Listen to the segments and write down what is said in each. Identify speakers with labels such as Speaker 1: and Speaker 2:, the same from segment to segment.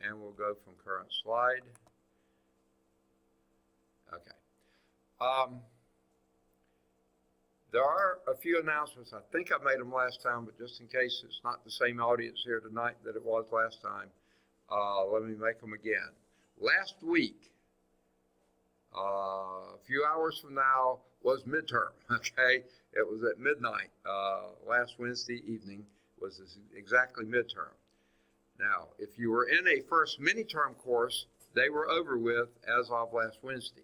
Speaker 1: and we'll go from current slide. Okay. There are a few announcements. I think I made them last time, but just in case it's not the same audience here tonight that it was last time, let me make them again. Last week, a few hours from now, was midterm, okay? It was at midnight last Wednesday evening was exactly midterm. Now, if you were in a first mini-term course, they were over with as of last Wednesday.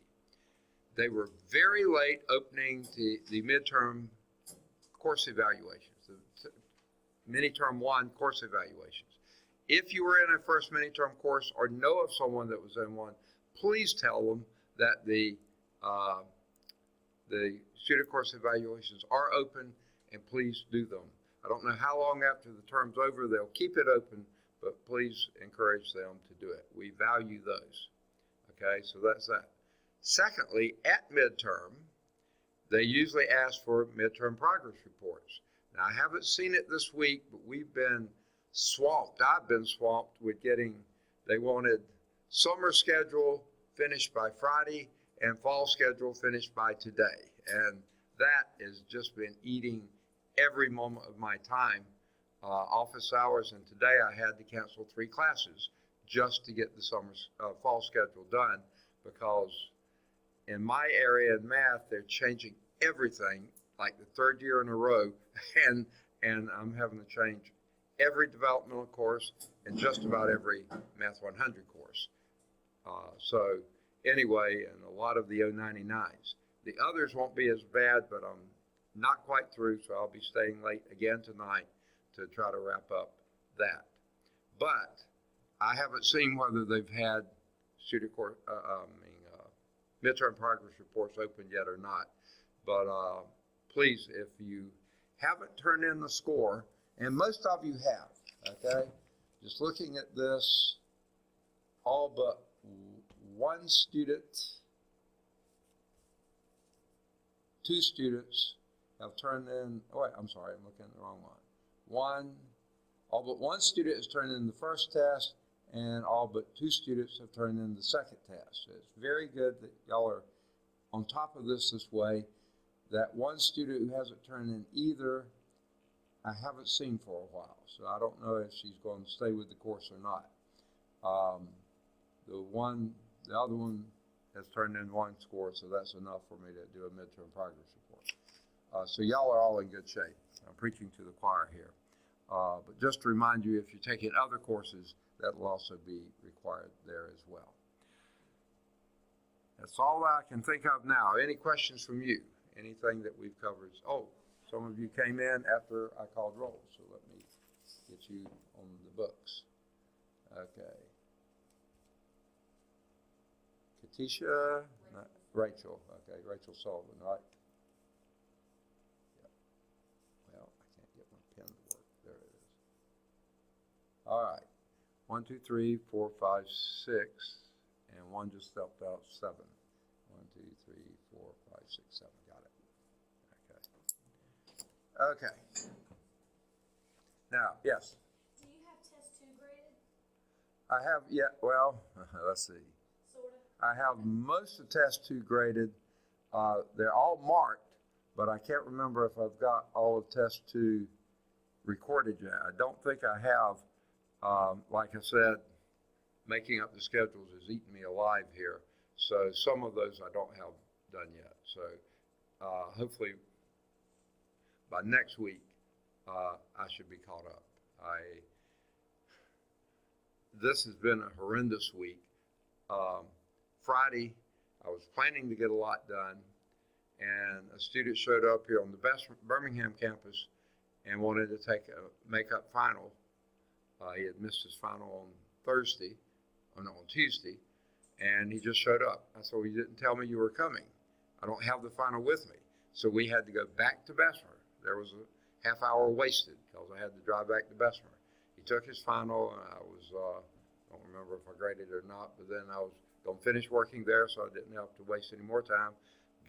Speaker 1: They were very late opening the midterm course evaluations, the mini-term 1 course evaluations. If you were in a first mini-term course or know of someone that was in one, please tell them that the student course evaluations are open, and please do them. I don't know how long after the term's over they'll keep it open, but please encourage them to do it. We value those. Okay, so that's that. Secondly, at midterm, they usually ask for midterm progress reports. Now, I haven't seen it this week, but we've been swamped. I've been swamped with they wanted summer schedule finished by Friday and fall schedule finished by today. And that has just been eating every moment of my time, office hours. And today I had to cancel 3 classes just to get the fall schedule done, because in my area in math, they're changing everything like the 3rd year in a row, and I'm having to change every developmental course and just about every Math 100 course. So anyway, and a lot of the 099s. The others won't be as bad, but I'm not quite through, so I'll be staying late again tonight to try to wrap up that. But I haven't seen whether they've had student course, midterm progress reports open yet or not. But please, if you haven't turned in the score, and most of you have, okay? Just looking at this, all but one student, 2 students have turned in, oh wait, I'm sorry, I'm looking at the wrong one. All but one student has turned in the first test, and all but 2 students have turned in the second test. So it's very good that y'all are on top of this way. That one student who hasn't turned in either, I haven't seen for a while, so I don't know if she's going to stay with the course or not. The other one has turned in 1 score, so that's enough for me to do a midterm progress report. So y'all are all in good shape. I'm preaching to the choir here. But just to remind you, if you're taking other courses, that will also be required there as well. That's all I can think of now. Any questions from you? Anything that we've covered? Oh, some of you came in after I called roll, so let me get you on the books. Okay. Katisha, Rachel. Okay, Rachel Sullivan, right? Yeah. Well, I can't get my pen to work. There it is. All right. 1, 2, 3, 4, 5, 6, and one just stepped out, 7. 1, 2, 3, 4, 5, 6, 7. Got it. Okay. Okay. Now, yes.
Speaker 2: Do you have test 2 graded?
Speaker 1: I have, yeah, well, let's see.
Speaker 2: Sort of.
Speaker 1: I have most of test 2 graded. They're all marked, but I can't remember if I've got all of test 2 recorded yet. I don't think I have. Like I said, making up the schedules is eating me alive here. So some of those I don't have done yet. So hopefully by next week, I should be caught up. This has been a horrendous week. Friday, I was planning to get a lot done, and a student showed up here on the Birmingham campus and wanted to take a makeup final. He had missed his final on Tuesday, and he just showed up. I said, well, you didn't tell me you were coming. I don't have the final with me. So we had to go back to Bessemer. There was a half hour wasted because I had to drive back to Bessemer. He took his final, and I don't remember if I graded it or not, but then I was going to finish working there, so I didn't have to waste any more time.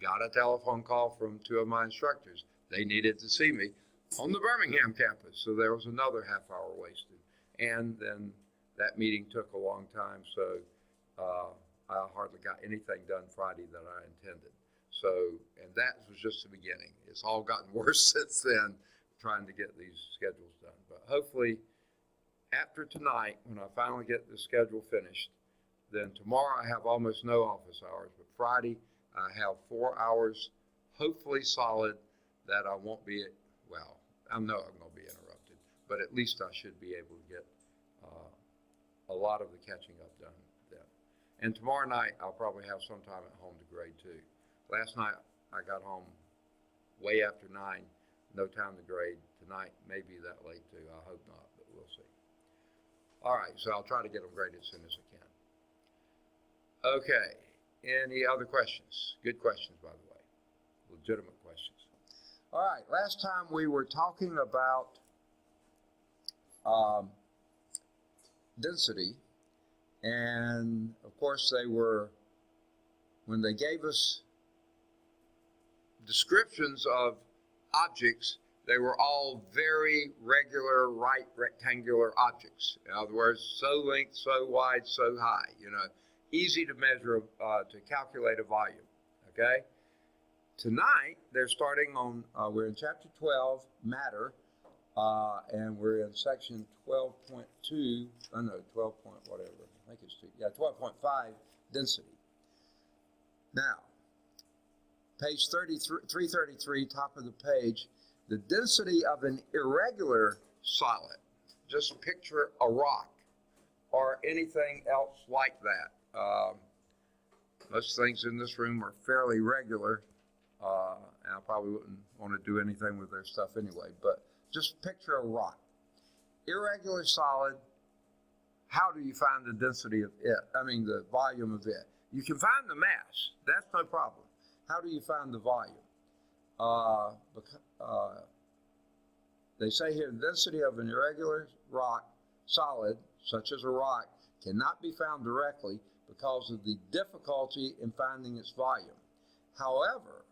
Speaker 1: Got a telephone call from 2 of my instructors. They needed to see me on the Birmingham campus, so there was another half hour wasted. And then that meeting took a long time, so I hardly got anything done Friday that I intended. So, and that was just the beginning. It's all gotten worse since then, trying to get these schedules done. But hopefully, after tonight, when I finally get the schedule finished, then tomorrow I have almost no office hours, but Friday I have 4 hours, hopefully solid, that I won't be, well, I know I'm going to be interrupted, but at least I should be able to get a lot of the catching up done then. And tomorrow night I'll probably have some time at home to grade too. Last night I got home way after 9, no time to grade. Tonight maybe that late too. I hope not, but we'll see. All right, so I'll try to get them graded as soon as I can. Okay, any other questions? Good questions, by the way, legitimate questions. All right, last time we were talking about density, and of course when they gave us descriptions of objects, they were all very regular, right rectangular objects. In other words, so length, so wide, so high, easy to measure, to calculate a volume, okay? Tonight, they're starting on, we're in chapter 12, matter, and we're in section 12.2, 12 point whatever, I think it's 12.5, density. Now, page 333, top of the page, the density of an irregular solid. Just picture a rock or anything else like that. Most things in this room are fairly regular, and I probably wouldn't want to do anything with their stuff anyway, but just picture a rock. Irregular solid, how do you find the density of it? The volume of it. You can find the mass, that's no problem. How do you find the volume? They say here, the density of an irregular rock, solid, such as a rock, cannot be found directly because of the difficulty in finding its volume. However,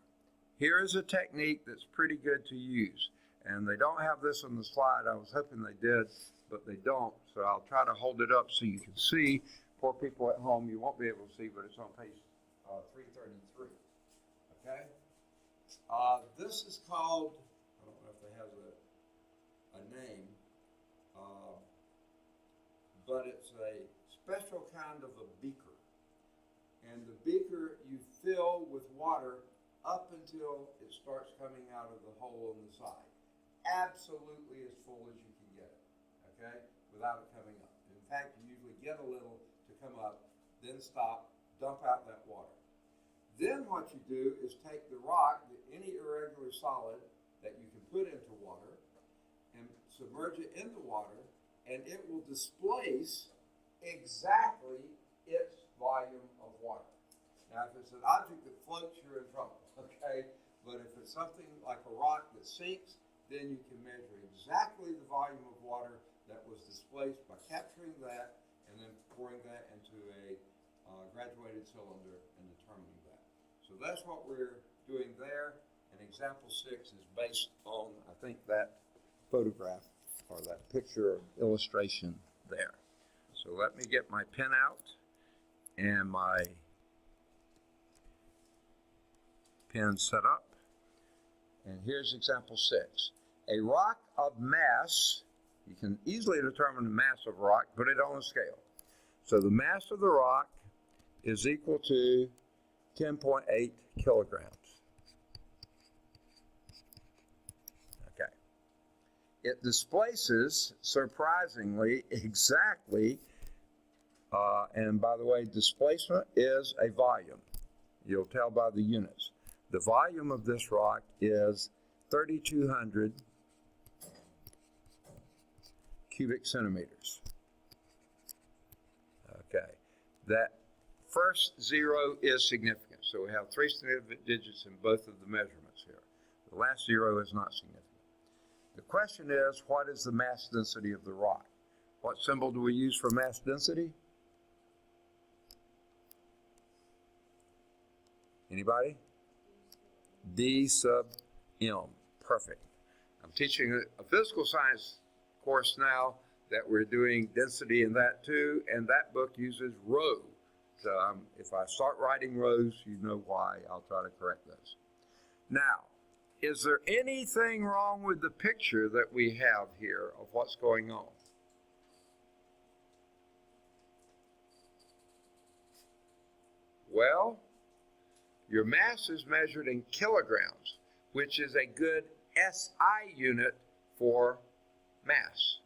Speaker 1: here is a technique that's pretty good to use. And they don't have this on the slide. I was hoping they did, but they don't. So I'll try to hold it up so you can see. For people at home, you won't be able to see, but it's on page 333. Okay? This is called, I don't know if it has a name, but it's a special kind of a beaker. And the beaker you fill with water up until it starts coming out of the hole on the side. Absolutely as full as you can get it, okay, without it coming up. In fact, you usually get a little to come up, then stop, dump out that water. Then what you do is take the rock, any irregular solid that you can put into water, and submerge it in the water, and it will displace exactly its volume of water. Now, if it's an object that floats, you're in trouble, okay? But if it's something like a rock that sinks, then you can measure exactly the volume of water that was displaced by capturing that and then pouring that into a graduated cylinder and determining that. So that's what we're doing there. And example 6 is based on, I think, that photograph or that picture illustration there. So let me get my pen out and my pen set up. And here's example 6. A rock of mass, you can easily determine the mass of rock, put it on a scale. So the mass of the rock is equal to 10.8 kilograms. Okay. It displaces, surprisingly, exactly, and by the way, displacement is a volume. You'll tell by the units. The volume of this rock is 3,200 cubic centimeters. Okay, that first 0 is significant. So we have 3 significant digits in both of the measurements here. The last 0 is not significant. The question is, what is the mass density of the rock? What symbol do we use for mass density? Anybody? D sub M. Perfect. I'm teaching a physical science course now that we're doing density in that too, and that book uses row. So if I start writing rows, you know why. I'll try to correct those. Now, is there anything wrong with the picture that we have here of what's going on? Well, your mass is measured in kilograms, which is a good SI unit for mass.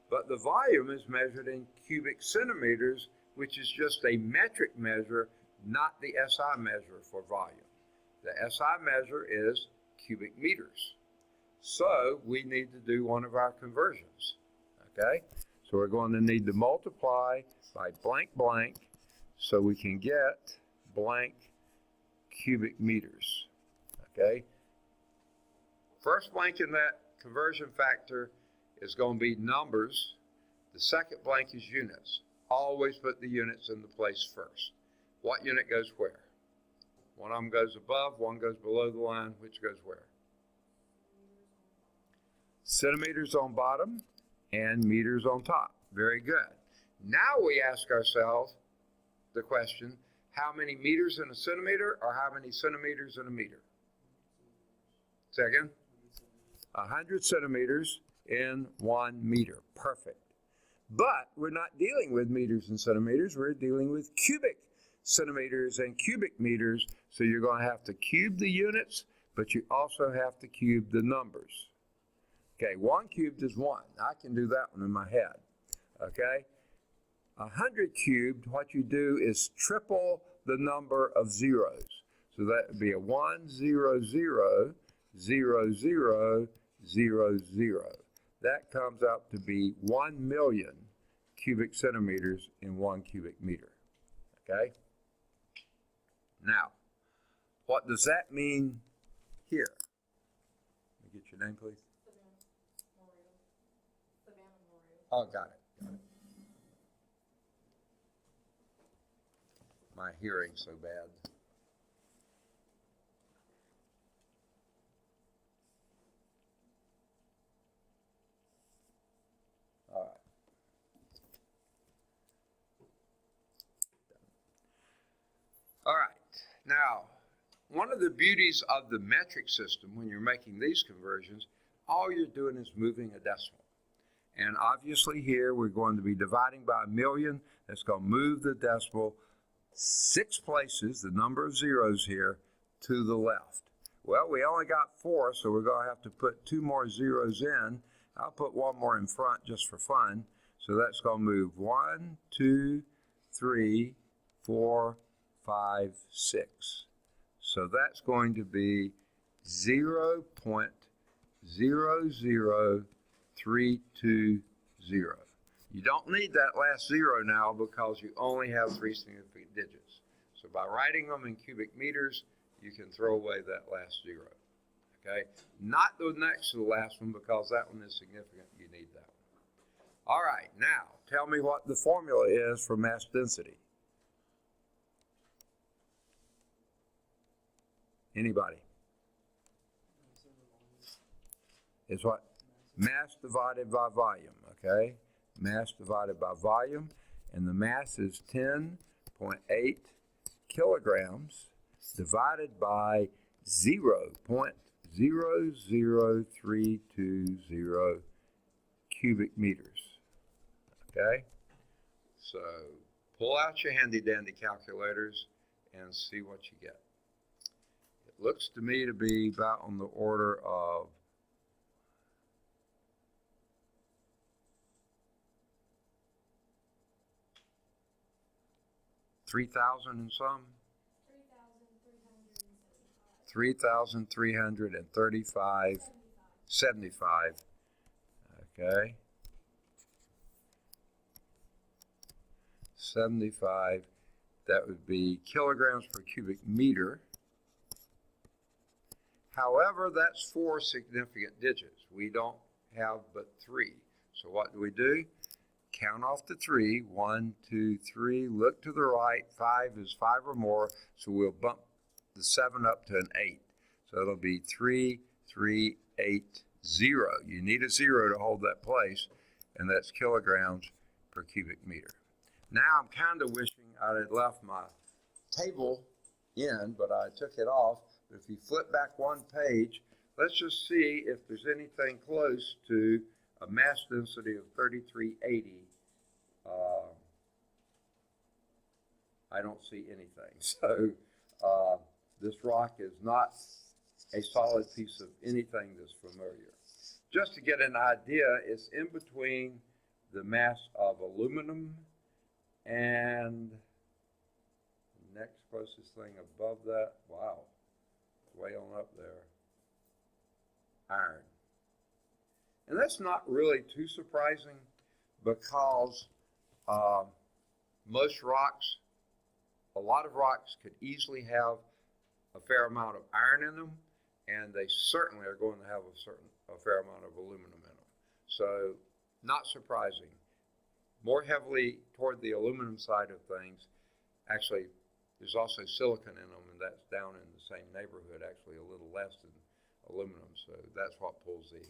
Speaker 1: But the volume is measured in cubic centimeters, which is just a metric measure, not the SI measure for volume. The SI measure is cubic meters. So we need to do one of our conversions, okay? So we're going to need to multiply by blank blank so we can get blank cubic meters, okay? First blank in that conversion factor is going to be numbers. The second blank is units. Always put the units in the place first. What unit goes where? One of them goes above, one goes below the line. Which goes where? Centimeters on bottom and meters on top. Very good. Now we ask ourselves the question, how many meters in a centimeter or how many centimeters in a meter? Second? 100 centimeters in 1 meter. Perfect. But we're not dealing with meters and centimeters. We're dealing with cubic centimeters and cubic meters. So you're going to have to cube the units, but you also have to cube the numbers. Okay, 1 cubed is 1. I can do that one in my head. Okay? 100 cubed, what you do is triple the number of zeros. So that would be a 1, 0, 0, 0, 0, 0, 0. That comes out to be 1 million cubic centimeters in 1 cubic meter. Okay? Now, what does that mean here? Let me get your name, please. Oh, got it. Got it. My hearing's so bad. All right. All right. Now, one of the beauties of the metric system when you're making these conversions, all you're doing is moving a decimal. And obviously here we're going to be dividing by a million. That's going to move the decimal 6 places, the number of zeros here, to the left. Well, we only got 4, so we're going to have to put 2 more zeros in. I'll put 1 more in front just for fun. So that's going to move 1, 2, 3, 4, 5, 6. So that's going to be 0.00320. You don't need that last 0 now because you only have 3 significant digits. So by writing them in cubic meters, you can throw away that last 0. Okay? Not the next to the last one because that one is significant. You need that one. All right, now tell me what the formula is for mass density. Anybody? It's what? Mass divided by volume, okay? Mass divided by volume, and the mass is 10.8 kilograms divided by 0.00320 cubic meters, okay? So pull out your handy dandy calculators and see what you get. It looks to me to be about on the order of 3,000 and some? 3,335. 75. Okay. 75. That would be kilograms per cubic meter. However, that's 4 significant digits. We don't have but 3. So what do? Count off to 3. 1, 2, 3. Look to the right. 5 is 5 or more. So we'll bump the 7 up to an 8. So it'll be 3, 3, 8, 0. You need a 0 to hold that place. and that's kilograms per cubic meter. Now I'm kind of wishing I had left my table in, but I took it off. But if you flip back one page, let's just see if there's anything close to a mass density of 3380. I don't see anything. So this rock is not a solid piece of anything that's familiar. Just to get an idea, it's in between the mass of aluminum and the next closest thing above that, wow, way on up there, iron. And that's not really too surprising because most rocks, a lot of rocks could easily have a fair amount of iron in them, and they certainly are going to have a fair amount of aluminum in them. So not surprising. More heavily toward the aluminum side of things. Actually, there's also silicon in them, and that's down in the same neighborhood, actually a little less than aluminum. So that's what pulls the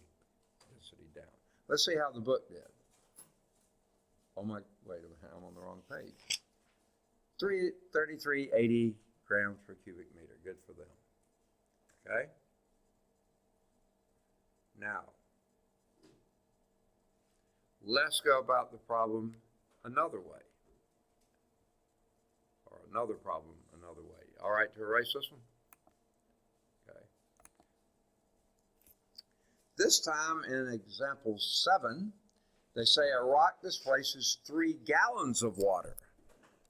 Speaker 1: density down. Let's see how the book did. Oh my, wait a minute, I'm on the wrong page. 3380 grams per cubic meter, good for them. Okay? Now, let's go about the problem another way. Or another problem another way. All right to erase this one? Okay. This time in example 7, they say a rock displaces 3 gallons of water.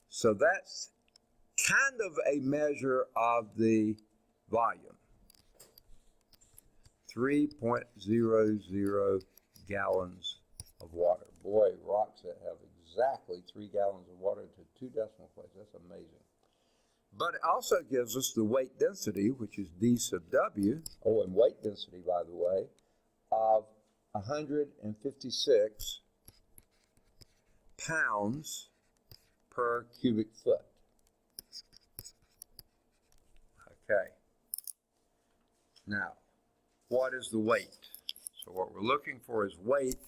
Speaker 1: So that's kind of a measure of the volume. 3.00 gallons of water. Boy, rocks that have exactly 3 gallons of water to 2 decimal places. That's amazing. But it also gives us the weight density, which is D sub W. Oh, and weight density, by the way, of 156 pounds per cubic foot. Okay. Now, what is the weight? So what we're looking for is weight,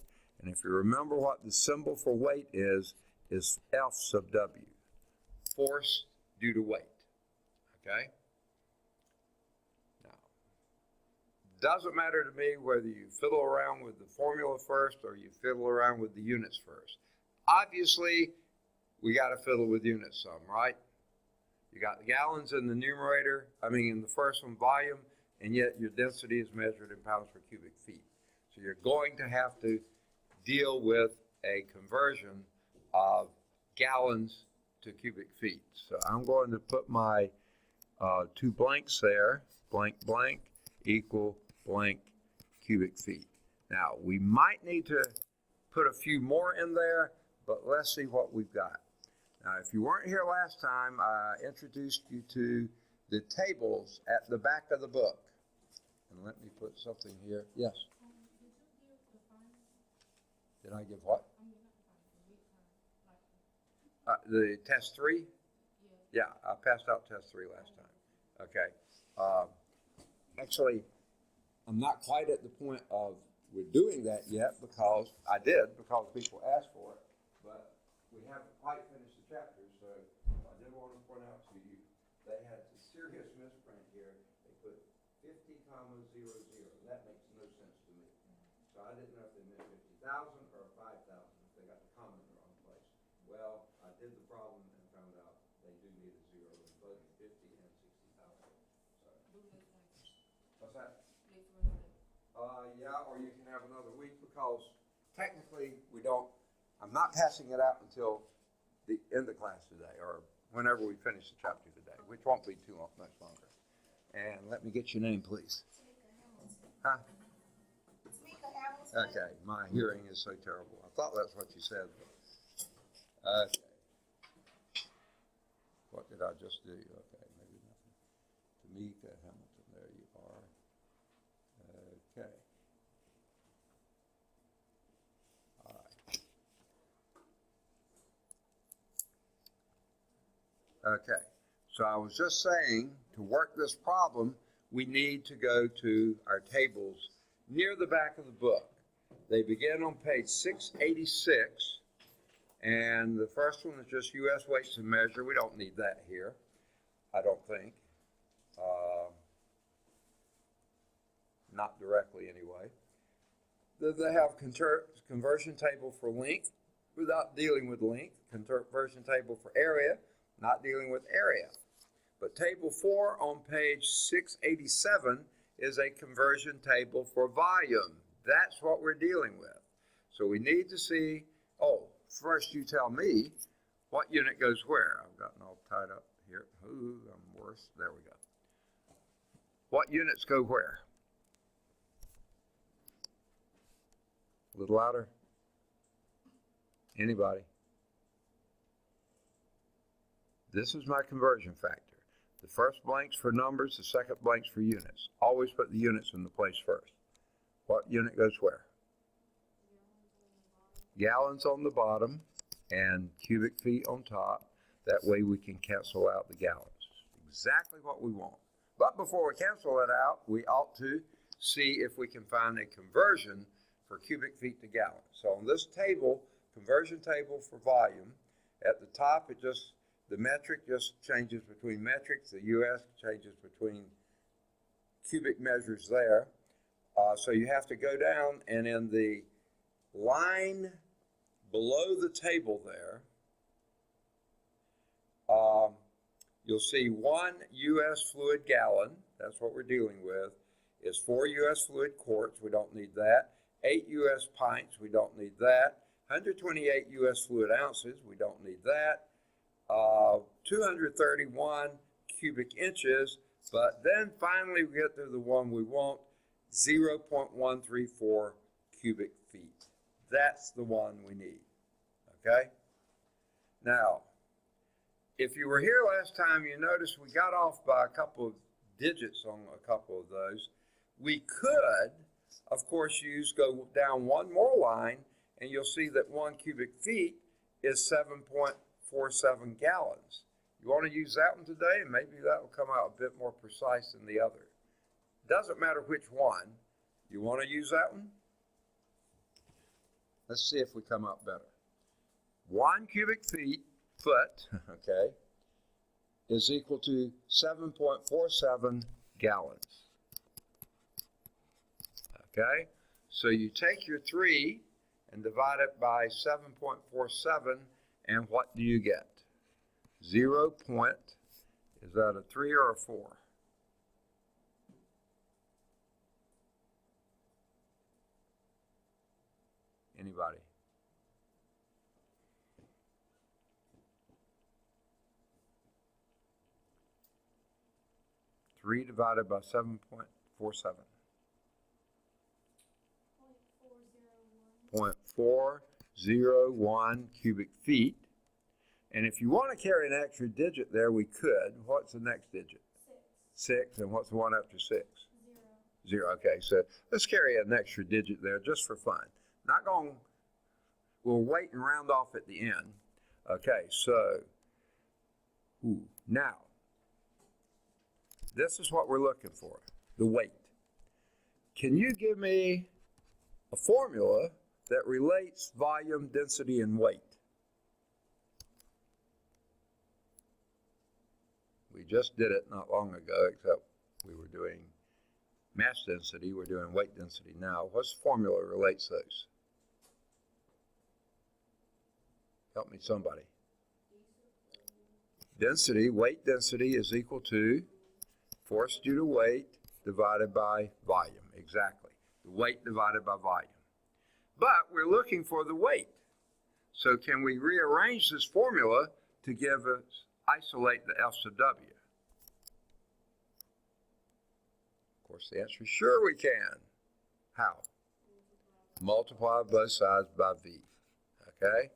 Speaker 1: and if you remember what the symbol for weight is F sub W, force due to weight. Okay? Now, doesn't matter to me whether you fiddle around with the formula first or you fiddle around with the units first. Obviously, we got to fiddle with units some, right? You got the gallons in the numerator, in the first one, volume, and yet your density is measured in pounds per cubic feet. So you're going to have to deal with a conversion of gallons to cubic feet. So I'm going to put my 2 blanks there, blank, blank, equal blank cubic feet. Now, we might need to put a few more in there, but let's see what we've got. Now, if you weren't here last time, I introduced you to the tables at the back of the book. And let me put something here. Yes? Did I give what? The test 3? Yeah, I passed out test 3 last time. Okay. Actually, I'm not quite at the point of we're doing that yet because people asked for it, but we haven't quite finished the chapter, so I did want to point out to you, they had a serious misprint here. They put 50, 0, 0. That makes no sense to me. So I didn't know if they meant 50,000 or 5,000 if they got the comma in the wrong place. Well, I did the problem and found out they do need a 0 in both 50 and 60,000. So, what's that? Yeah, or you can have another week because technically I'm not passing it out until the end of class today or whenever we finish the chapter today, which won't be too much longer. And let me get your name, please. Huh? Okay, my hearing is so terrible. I thought that's what you said. Okay. What did I just do? Okay, maybe nothing. Tamika Hamilton, there you are. Okay. All right. Okay, so I was just saying, to work this problem, we need to go to our tables near the back of the book. They begin on page 686, and the first one is just U.S. weights and measure. We don't need that here, I don't think. Not directly anyway. They have conversion table for length without dealing with length. Conversion table for area, not dealing with area. But table 4 on page 687 is a conversion table for volume. That's what we're dealing with. So we need to see, first you tell me what unit goes where. I've gotten all tied up here. Ooh, I'm worse. There we go. What units go where? A little louder. Anybody? This is my conversion factor. The first blank's for numbers, the second blank's for units. Always put the units in the place first. What unit goes where? Gallons on the bottom and cubic feet on top. That way we can cancel out the gallons. Exactly what we want. But before we cancel it out, we ought to see if we can find a conversion for cubic feet to gallons. So on this table, conversion table for volume, at the top the metric just changes between metrics, the US changes between cubic measures there. So you have to go down, and in the line below the table there, you'll see 1 US fluid gallon, that's what we're dealing with, is 4 US fluid quarts, we don't need that. 8 US pints, we don't need that. 128 US fluid ounces, we don't need that. 231 cubic inches, but then finally we get to the one we want, 0.134 cubic feet. That's the one we need, okay? Now, if you were here last time, you noticed we got off by a couple of digits on a couple of those. We could, of course, go down one more line, and you'll see that 1 cubic feet is 7.47 gallons. You want to use that one today, and maybe that will come out a bit more precise than the other. Doesn't matter which one. You want to use that one? Let's see if we come out better. 1 cubic foot, okay, is equal to 7.47 gallons. Okay, so you take your 3 and divide it by 7.47, and what do you get? 0. Is that a 3 or a 4? Anybody? Three divided by 7.47. 0.401 cubic feet. And if you want to carry an extra digit there, we could. What's the next digit? 6. And what's the one after 6? 0. Okay, so let's carry an extra digit there just for fun. Not going, we'll wait and round off at the end. Okay, so, now, this is what we're looking for, the weight. Can you give me a formula that relates volume, density, and weight? We just did it not long ago, except we were doing mass density, we're doing weight density now. What's the formula that relates those? Help me, somebody. Density, weight density is equal to force due to weight divided by volume. Exactly. The weight divided by volume. But we're looking for the weight. So can we rearrange this formula to give us, isolate the F sub W? Of course, the answer is sure we can. How? Multiply both sides by V. Okay?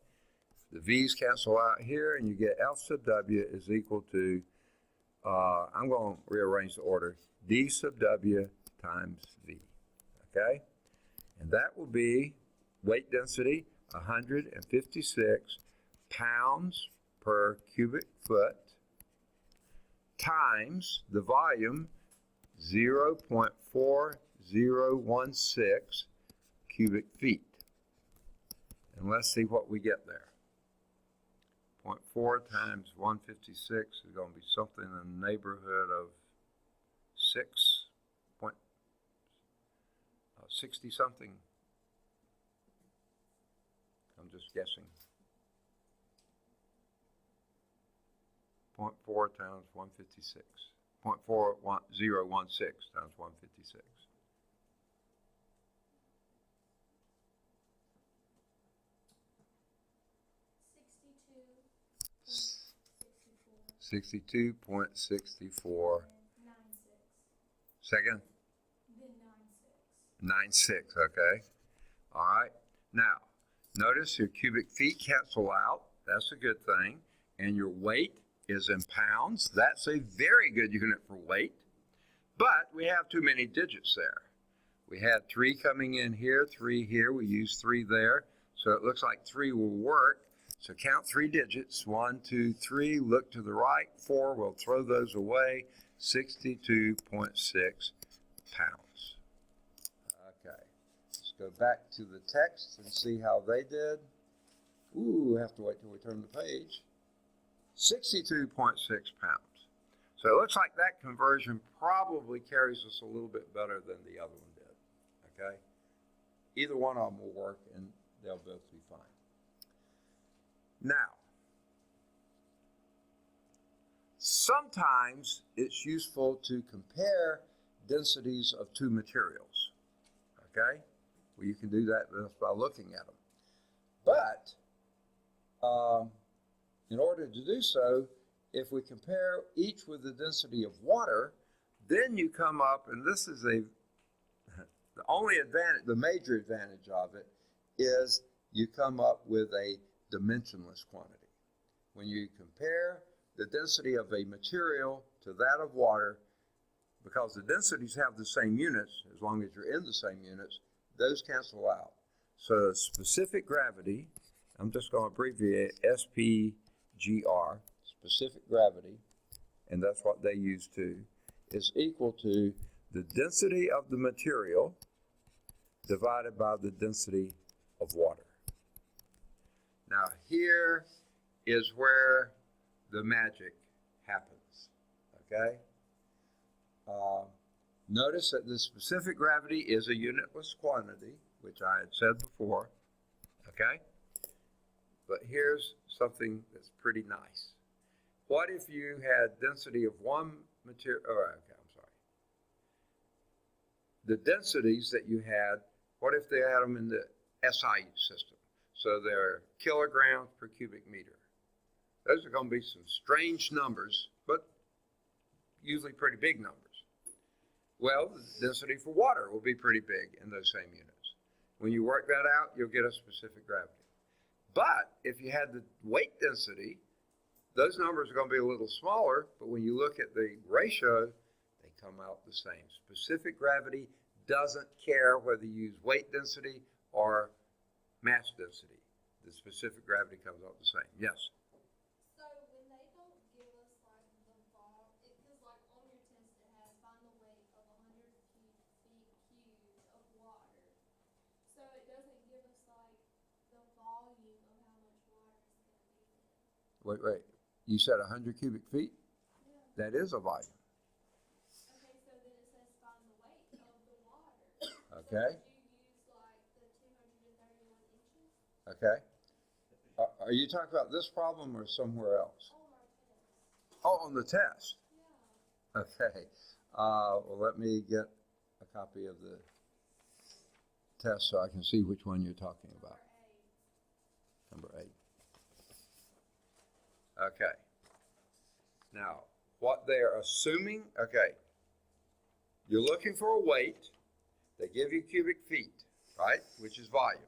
Speaker 1: The V's cancel out here, and you get F sub W is equal to, I'm going to rearrange the order, D sub W times V. Okay? And that will be weight density, 156 pounds per cubic foot, times the volume, 0.4016 cubic feet. And let's see what we get there. 0.4 times 156 is going to be something in the neighborhood of 60 something. I'm just guessing. 0.4 times 156. 0.4016 times 156.
Speaker 2: $62.64.
Speaker 1: $62.64. Second?
Speaker 2: Then 96.
Speaker 1: 96, okay. All right. Now, notice your cubic feet cancel out. That's a good thing. And your weight is in pounds. That's a very good unit for weight. But we have too many digits there. We had 3 coming in here, 3 here. We used 3 there. So it looks like 3 will work. So count 3 digits. 1, 2, 3. Look to the right. 4. We'll throw those away. 62.6 pounds. Okay. Let's go back to the text and see how they did. Ooh, we have to wait till we turn the page. 62.6 pounds. So it looks like that conversion probably carries us a little bit better than the other one did. Okay? Either one of them will work and they'll both be fine. Now, sometimes it's useful to compare densities of 2 materials. Okay? Well, you can do that just by looking at them. But, in order to do so, if we compare each with the density of water, then you come up, and this is the only advantage, the major advantage of it, is you come up with a dimensionless quantity. When you compare the density of a material to that of water, because the densities have the same units, as long as you're in the same units, those cancel out. So specific gravity, I'm just going to abbreviate SPGR, specific gravity, and that's what they use too, is equal to the density of the material divided by the density of water. Now here is where the magic happens, okay? Notice that the specific gravity is a unitless quantity, which I had said before, okay? But here's something that's pretty nice. What if you had density of one material, the densities that you had, what if they had them in the SI system? So they're kilograms per cubic meter. Those are going to be some strange numbers, but usually pretty big numbers. Well, the density for water will be pretty big in those same units. When you work that out, you'll get a specific gravity. But if you had the weight density, those numbers are going to be a little smaller, but when you look at the ratio, they come out the same. Specific gravity doesn't care whether you use weight density or mass density. The specific gravity comes out the same. Yes?
Speaker 2: So when they don't give us like the volume, because like on your test it has find the weight of 100 feet cubed of water. So it doesn't give us like the volume of how much water is going to be in.
Speaker 1: Wait. You said 100 cubic feet?
Speaker 2: Yeah.
Speaker 1: That is a volume.
Speaker 2: Okay, so then it says find the weight of the water.
Speaker 1: Okay.
Speaker 2: So would you use like the 231 inches?
Speaker 1: Okay. Are you talking about this problem or somewhere else?
Speaker 2: Oh, my test.
Speaker 1: Oh, on the test.
Speaker 2: Yeah.
Speaker 1: Okay. Well, let me get a copy of the test so I can see which one you're talking about. Number 8. Okay. Now, what they're assuming, okay, you're looking for a weight. They give you cubic feet, right, which is volume.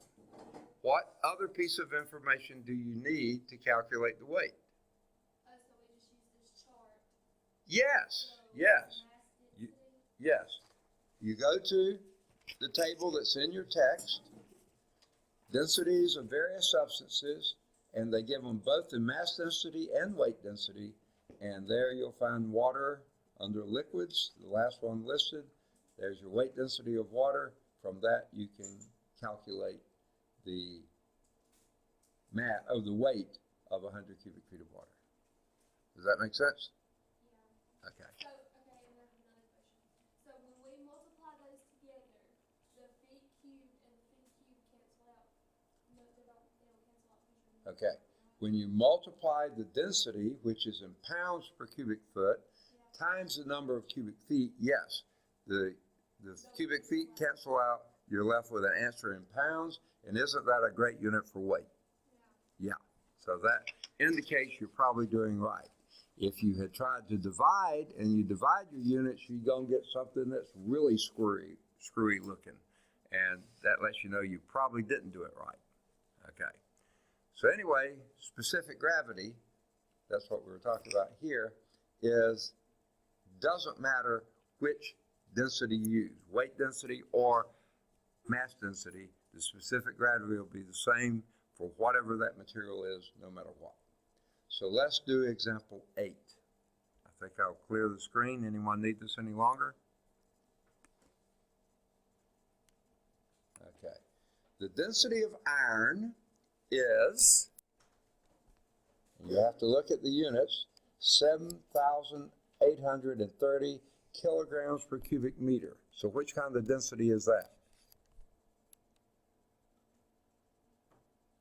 Speaker 1: What other piece of information do you need to calculate the weight?
Speaker 2: So we just use this chart.
Speaker 1: Yes,
Speaker 2: So
Speaker 1: yes,
Speaker 2: mass density.
Speaker 1: yes. You go to the table that's in your text, densities of various substances, and they give them both the mass density and weight density, and there you'll find water under liquids, the last one listed. There's your weight density of water. From that you can calculate the the weight of 100 cubic feet of water. Does that make sense?
Speaker 2: Yeah.
Speaker 1: Okay.
Speaker 2: So, okay, and then another question. So when we multiply those together, the feet cubed and the feet cubed cancel out. No, they don't cancel out.
Speaker 1: Okay. When you multiply the density, which is in pounds per cubic foot, times the number of cubic feet, yes, the cubic feet cancel out. You're left with an answer in pounds, and isn't that a great unit for weight? Yeah. So that indicates you're probably doing right. If you had tried to divide and you divide your units, you're going to get something that's really screwy looking. And that lets you know you probably didn't do it right. Okay. So anyway, specific gravity, that's what we were talking about here, doesn't matter which density you use, weight density or mass density, the specific gravity will be the same for whatever that material is, no matter what. So let's do example 8. I think I'll clear the screen. Anyone need this any longer? Okay. The density of iron is, you have to look at the units, 7,830 kilograms per cubic meter. So which kind of density is that?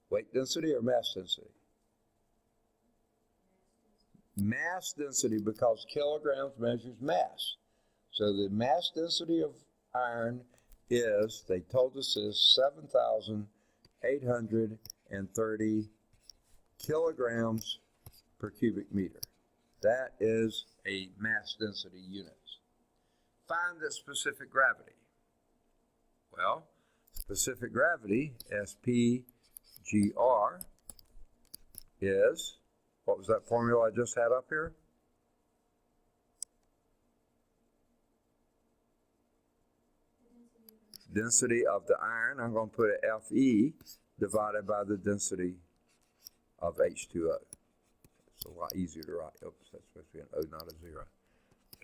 Speaker 1: Weight density or mass density? Mass density, because kilograms measures mass. So the mass density of iron is, they told us, is 7,830 kilograms per cubic meter. That is a mass density unit. Find the specific gravity. Well, specific gravity, SPGR, is, what was that formula I just had up here? Density of the iron, I'm going to put a Fe divided by the density of H2O. It's a lot easier to write. Oops, that's supposed to be an O, not a 0.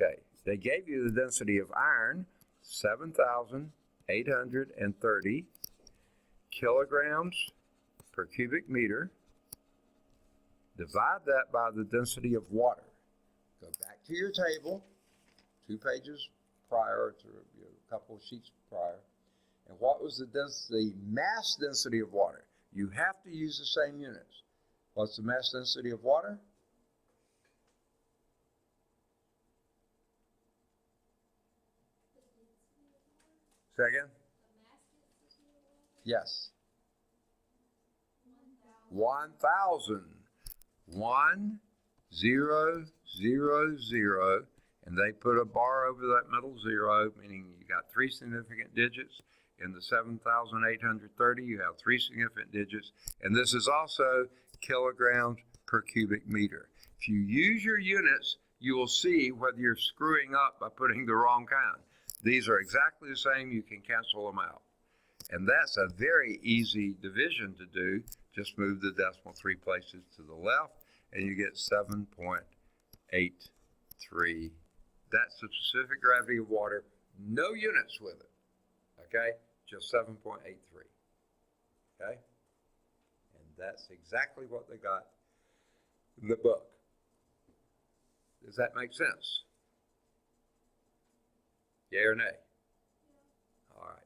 Speaker 1: Okay, they gave you the density of iron, 7,830 kilograms per cubic meter. Divide that by the density of water. Go back to your table, 2 pages prior to a couple of sheets prior. And what was the mass density of water? You have to use the same units. What's the mass density of water? Say again? Yes. 1,000. 1,000, and they put a bar over that middle 0, meaning you got 3 significant digits. In the 7,830, you have 3 significant digits, and this is also kilograms per cubic meter. If you use your units, you will see whether you're screwing up by putting the wrong kind. These are exactly the same. You can cancel them out. And that's a very easy division to do. Just move the decimal 3 places to the left, and you get 7.83. That's the specific gravity of water. No units with it. Okay? Just 7.83. Okay? And that's exactly what they got in the book. Does that make sense? Yay or nay? All right.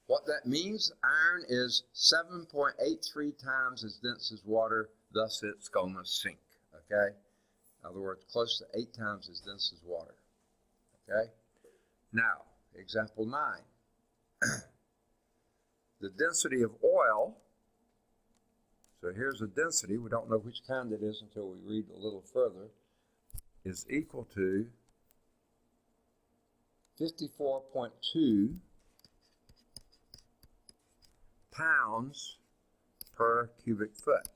Speaker 1: What that means, iron is 7.83 times as dense as water, thus it's going to sink, okay? In other words, close to 8 times as dense as water, okay? Now, example 9. The density of oil, so here's the density, we don't know which kind it is until we read a little further, is equal to 54.2 pounds per cubic foot.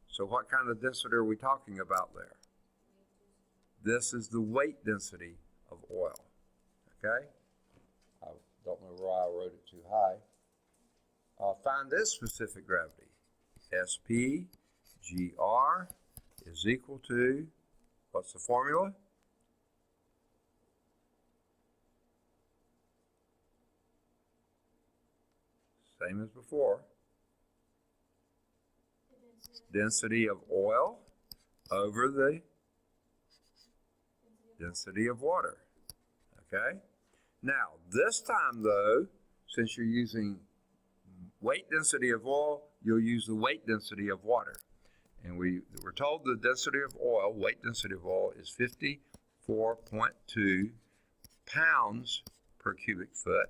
Speaker 1: So what kind of density are we talking about there? This is the weight density of oil, okay? I don't know why I wrote it too high. Find this specific gravity. SPGR is equal to, what's the formula? same as before. Density of oil over the density of water. Okay? Now, this time though, since you're using weight density of oil, you'll use the weight density of water. And we're told the density of oil, weight density of oil, is 54.2 pounds per cubic foot.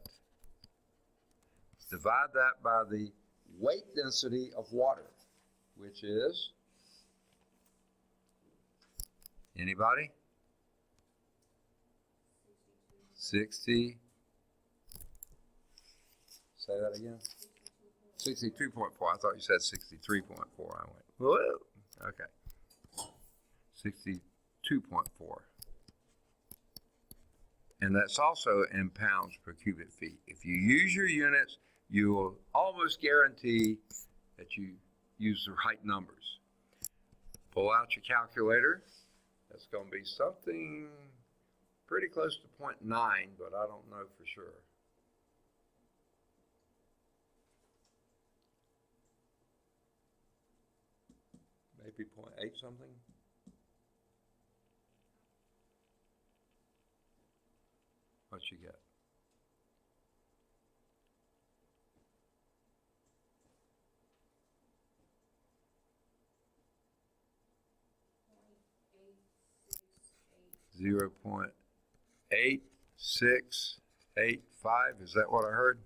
Speaker 1: Divide that by the weight density of water, which is, anybody? 60. Say that again. 62.4. I thought you said 63.4. I went, whoa. Okay. 62.4. And that's also in pounds per cubic feet. If you use your units, you will almost guarantee that you use the right numbers. Pull out your calculator. That's going to be something pretty close to 0.9, but I don't know for sure. Maybe 0.8 something. What you get? Zero 0.8685. Is that what I heard?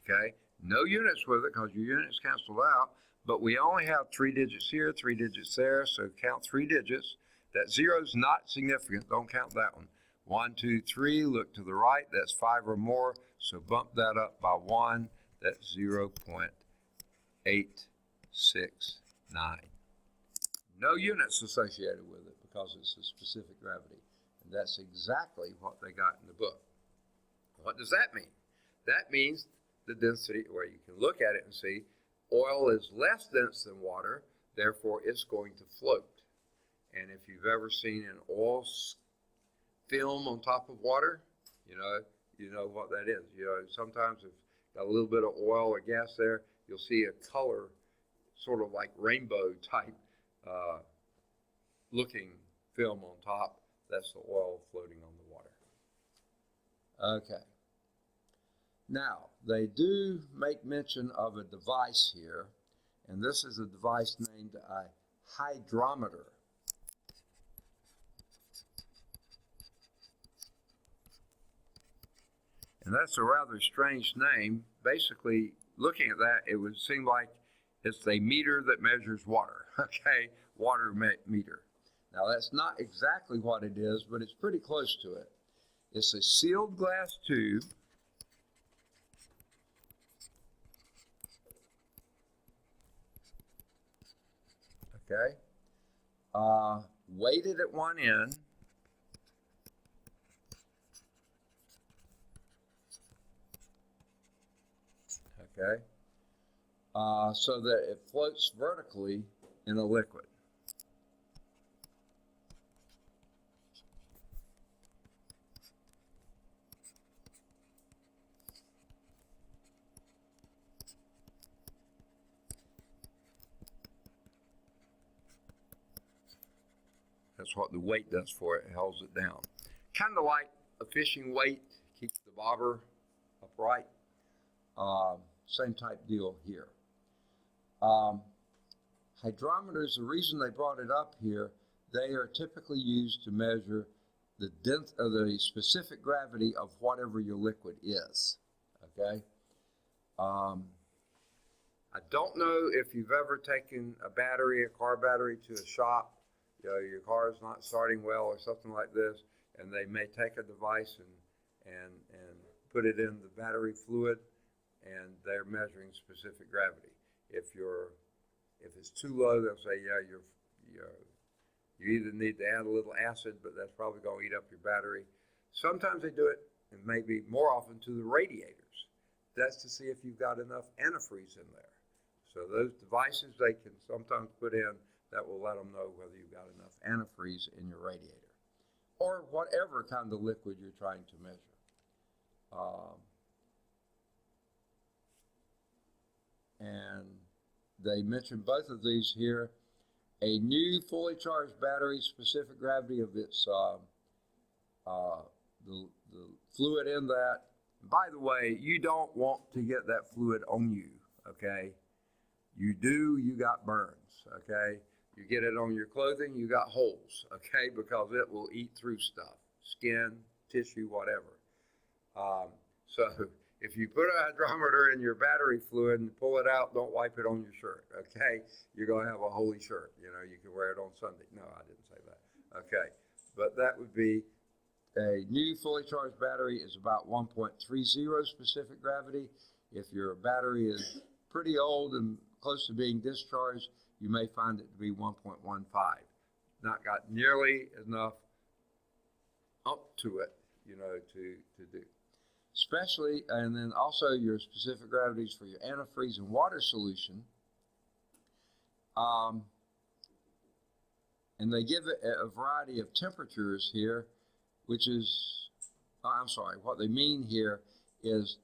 Speaker 1: Okay. No units with it because your units canceled out. But we only have 3 digits here, 3 digits there. So count 3 digits. That 0 is not significant. Don't count that one. 1, 2, 3. Look to the right. That's 5 or more. So bump that up by 1. That's 0.869. No units associated with it because it's a specific gravity. And that's exactly what they got in the book. What does that mean? That means the density, where you can look at it and see oil is less dense than water, therefore it's going to float. And if you've ever seen an oil film on top of water, you know what that is. You know, sometimes if got a little bit of oil or gas there, you'll see a color sort of like rainbow type looking film on top. That's the oil floating on the water. Okay. Now, they do make mention of a device here, and this is a device named a hydrometer. And that's a rather strange name. Basically, looking at that, it would seem like it's a meter that measures water, okay? Water meter. Now, that's not exactly what it is, but it's pretty close to it. It's a sealed glass tube. Okay. Weighted at one end. Okay. So that it floats vertically in a liquid. That's what the weight does for it. It holds it down. Kind of like a fishing weight, keeps the bobber upright. Same type deal here. Hydrometers, the reason they brought it up here, they are typically used to measure the specific gravity of whatever your liquid is. Okay? I don't know if you've ever taken a car battery to a shop. You know, your car is not starting well or something like this, and they may take a device and put it in the battery fluid, and they're measuring specific gravity. If it's too low, they'll say, yeah, you either need to add a little acid, but that's probably going to eat up your battery. Sometimes they do it, and maybe more often, to the radiators. That's to see if you've got enough antifreeze in there. So those devices they can sometimes put in, that will let them know whether you've got enough antifreeze in your radiator or whatever kind of liquid you're trying to measure. and they mention both of these here. A new fully charged battery, specific gravity of its the fluid in that. By the way, you don't want to get that fluid on you, okay? You do, you got burns, okay? You get it on your clothing, you got holes, okay? Because it will eat through stuff, skin, tissue, whatever. So if you put a hydrometer in your battery fluid and pull it out, don't wipe it on your shirt, okay? You're going to have a holy shirt. You know, you can wear it on Sunday. No, I didn't say that. Okay, but that would be a new fully charged battery is about 1.30 specific gravity. If your battery is pretty old and close to being discharged, you may find it to be 1.15. Not got nearly enough up to it, you know, to do. Especially, and then also your specific gravities for your antifreeze and water solution. And they give it a variety of temperatures here, which is, I'm sorry, what they mean here is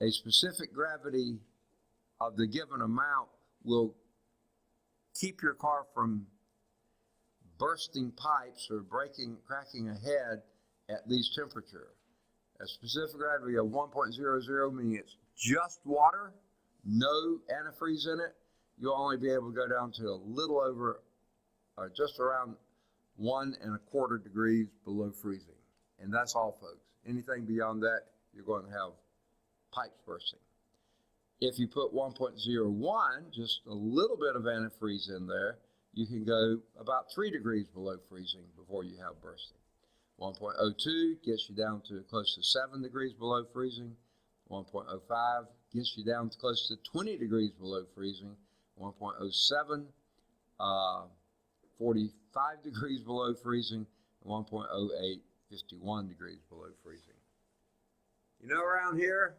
Speaker 1: a specific gravity of the given amount will keep your car from bursting pipes or cracking a head at these temperatures. A specific gravity of 1.00, meaning it's just water, no antifreeze in it, you'll only be able to go down to a little over, or just around 1.25 degrees below freezing. And that's all, folks. Anything beyond that, you're going to have pipes bursting. If you put 1.01, just a little bit of antifreeze in there, you can go about 3 degrees below freezing before you have bursting. 1.02 gets you down to close to 7 degrees below freezing. 1.05 gets you down to close to 20 degrees below freezing. 1.07, 45 degrees below freezing. And 1.08, 51 degrees below freezing. You know, around here,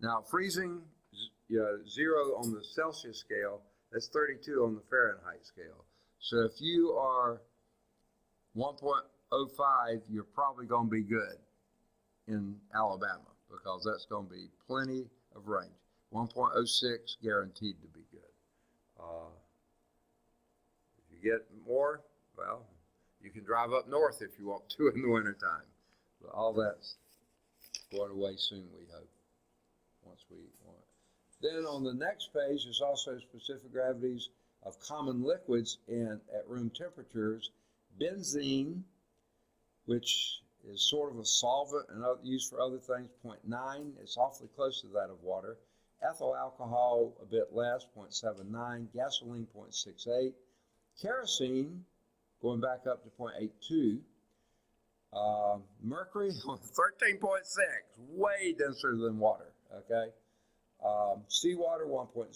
Speaker 1: now freezing, you know, 0 on the Celsius scale, that's 32 on the Fahrenheit scale. So if you are 1.05, you're probably going to be good in Alabama because that's going to be plenty of range. 1.06 guaranteed to be good. If you get more, well, you can drive up north if you want to in the wintertime. But all that's going away soon, we hope, once we want it. Then on the next page, there's also specific gravities of common liquids at room temperatures. Benzene, which is sort of a solvent and used for other things, 0.9. It's awfully close to that of water. Ethyl alcohol, a bit less, 0.79. Gasoline, 0.68. Kerosene, going back up to 0.82. Mercury, 13.6, way denser than water, okay? Seawater, 1.025,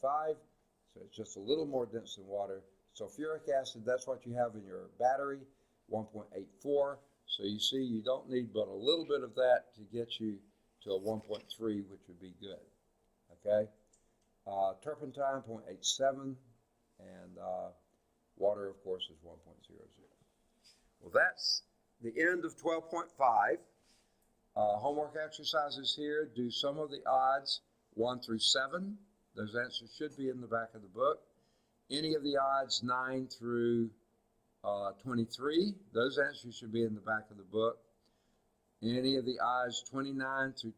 Speaker 1: so it's just a little more dense than water. Sulfuric acid, that's what you have in your battery, 1.84. So you see, you don't need but a little bit of that to get you to a 1.3, which would be good, okay? Turpentine, 0.87, and water, of course, is 1.00. Well, that's the end of 12.5. Homework exercises here. Do some of the odds 1 through 7. Those answers should be in the back of the book. Any of the odds 9 through 23. Those answers should be in the back of the book. Any of the odds 25 through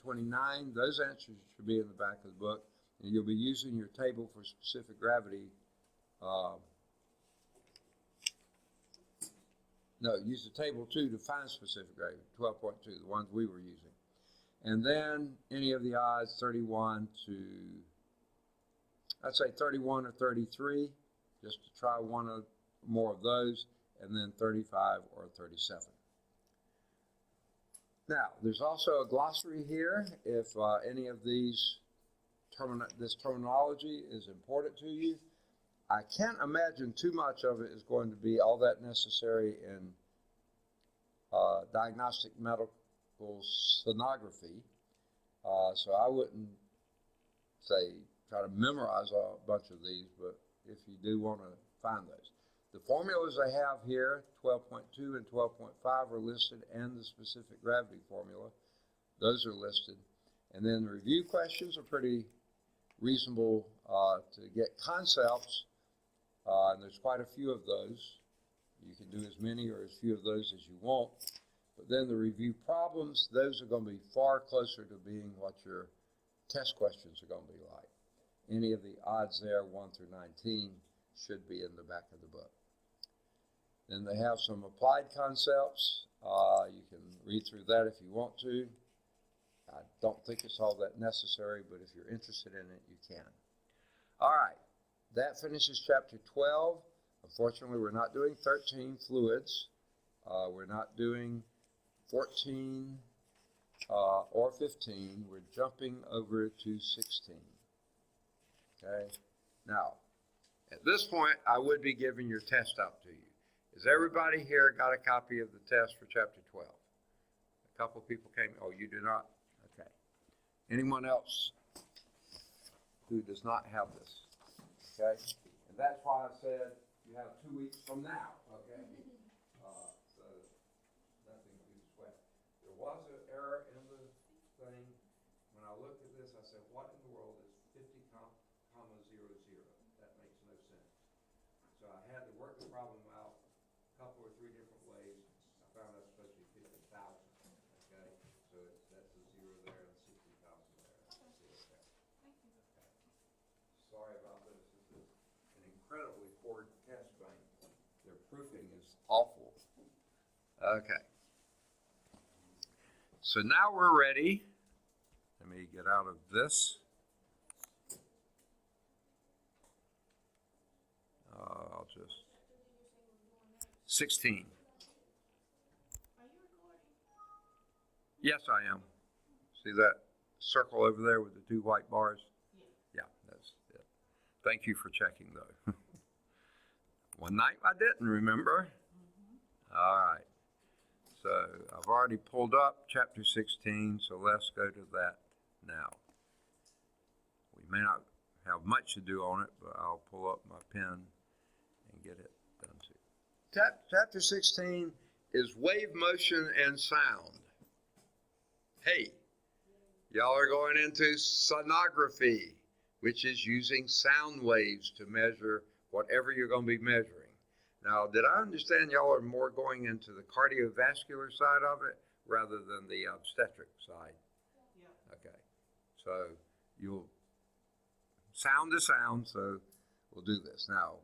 Speaker 1: 29. Those answers should be in the back of the book. And you'll be using your table for specific gravity. No, use the table 2 to find specific gravity, 12.2, the ones we were using. And then any of the odds 31 to, I'd say 31 or 33, just to try one or more of those, and then 35 or 37. Now, there's also a glossary here if any of these this terminology is important to you. I can't imagine too much of it is going to be all that necessary in diagnostic medical sonography. So I wouldn't say try to memorize a bunch of these, but if you do want to find those. The formulas I have here, 12.2 and 12.5 are listed, and the specific gravity formula. Those are listed. And then the review questions are pretty reasonable to get concepts, and there's quite a few of those. You can do as many or as few of those as you want. But then the review problems, those are going to be far closer to being what your test questions are going to be like. Any of the odds there, 1 through 19, should be in the back of the book. Then they have some applied concepts. You can read through that if you want to. I don't think it's all that necessary, but if you're interested in it, you can. All right, that finishes chapter 12. Unfortunately, we're not doing 13 fluids. We're not doing 14 or 15. We're jumping over to 16. Okay? Now, at this point, I would be giving your test out to you. Has everybody here got a copy of the test for chapter 12? A couple people came. Oh, you do not? Okay. Anyone else who does not have this? Okay? And that's why I said you have 2 weeks from now. Okay? So nothing to sweat. There was an error in the thing. When I looked at this, I said, what in the world is 50, comma 00? That makes no sense. So I had to work the problem out a couple or 3 different ways. I found out it's supposed to be 50,000. Okay? So that's a 0 there and 60,000 there.
Speaker 2: Okay.
Speaker 1: There.
Speaker 2: Thank you.
Speaker 1: Okay. Sorry about this. This is an incredibly poor test bank. Their proofing is awful. Okay. So now we're ready. Let me get out of this. I'll just 16.
Speaker 2: Are you recording?
Speaker 1: Yes, I am. See that circle over there with the 2 white bars? Yeah, that's it. Thank you for checking, though. One night I didn't remember. All right. So I've already pulled up chapter 16, so let's go to that now. We may not have much to do on it, but I'll pull up my pen and get it done too. Chapter 16 is wave motion and sound. Hey, y'all are going into sonography, which is using sound waves to measure whatever you're going to be measuring. Now, did I understand y'all are more going into the cardiovascular side of it rather than the obstetric side? Yeah. Okay. So you'll sound to sound, so we'll do this. Now,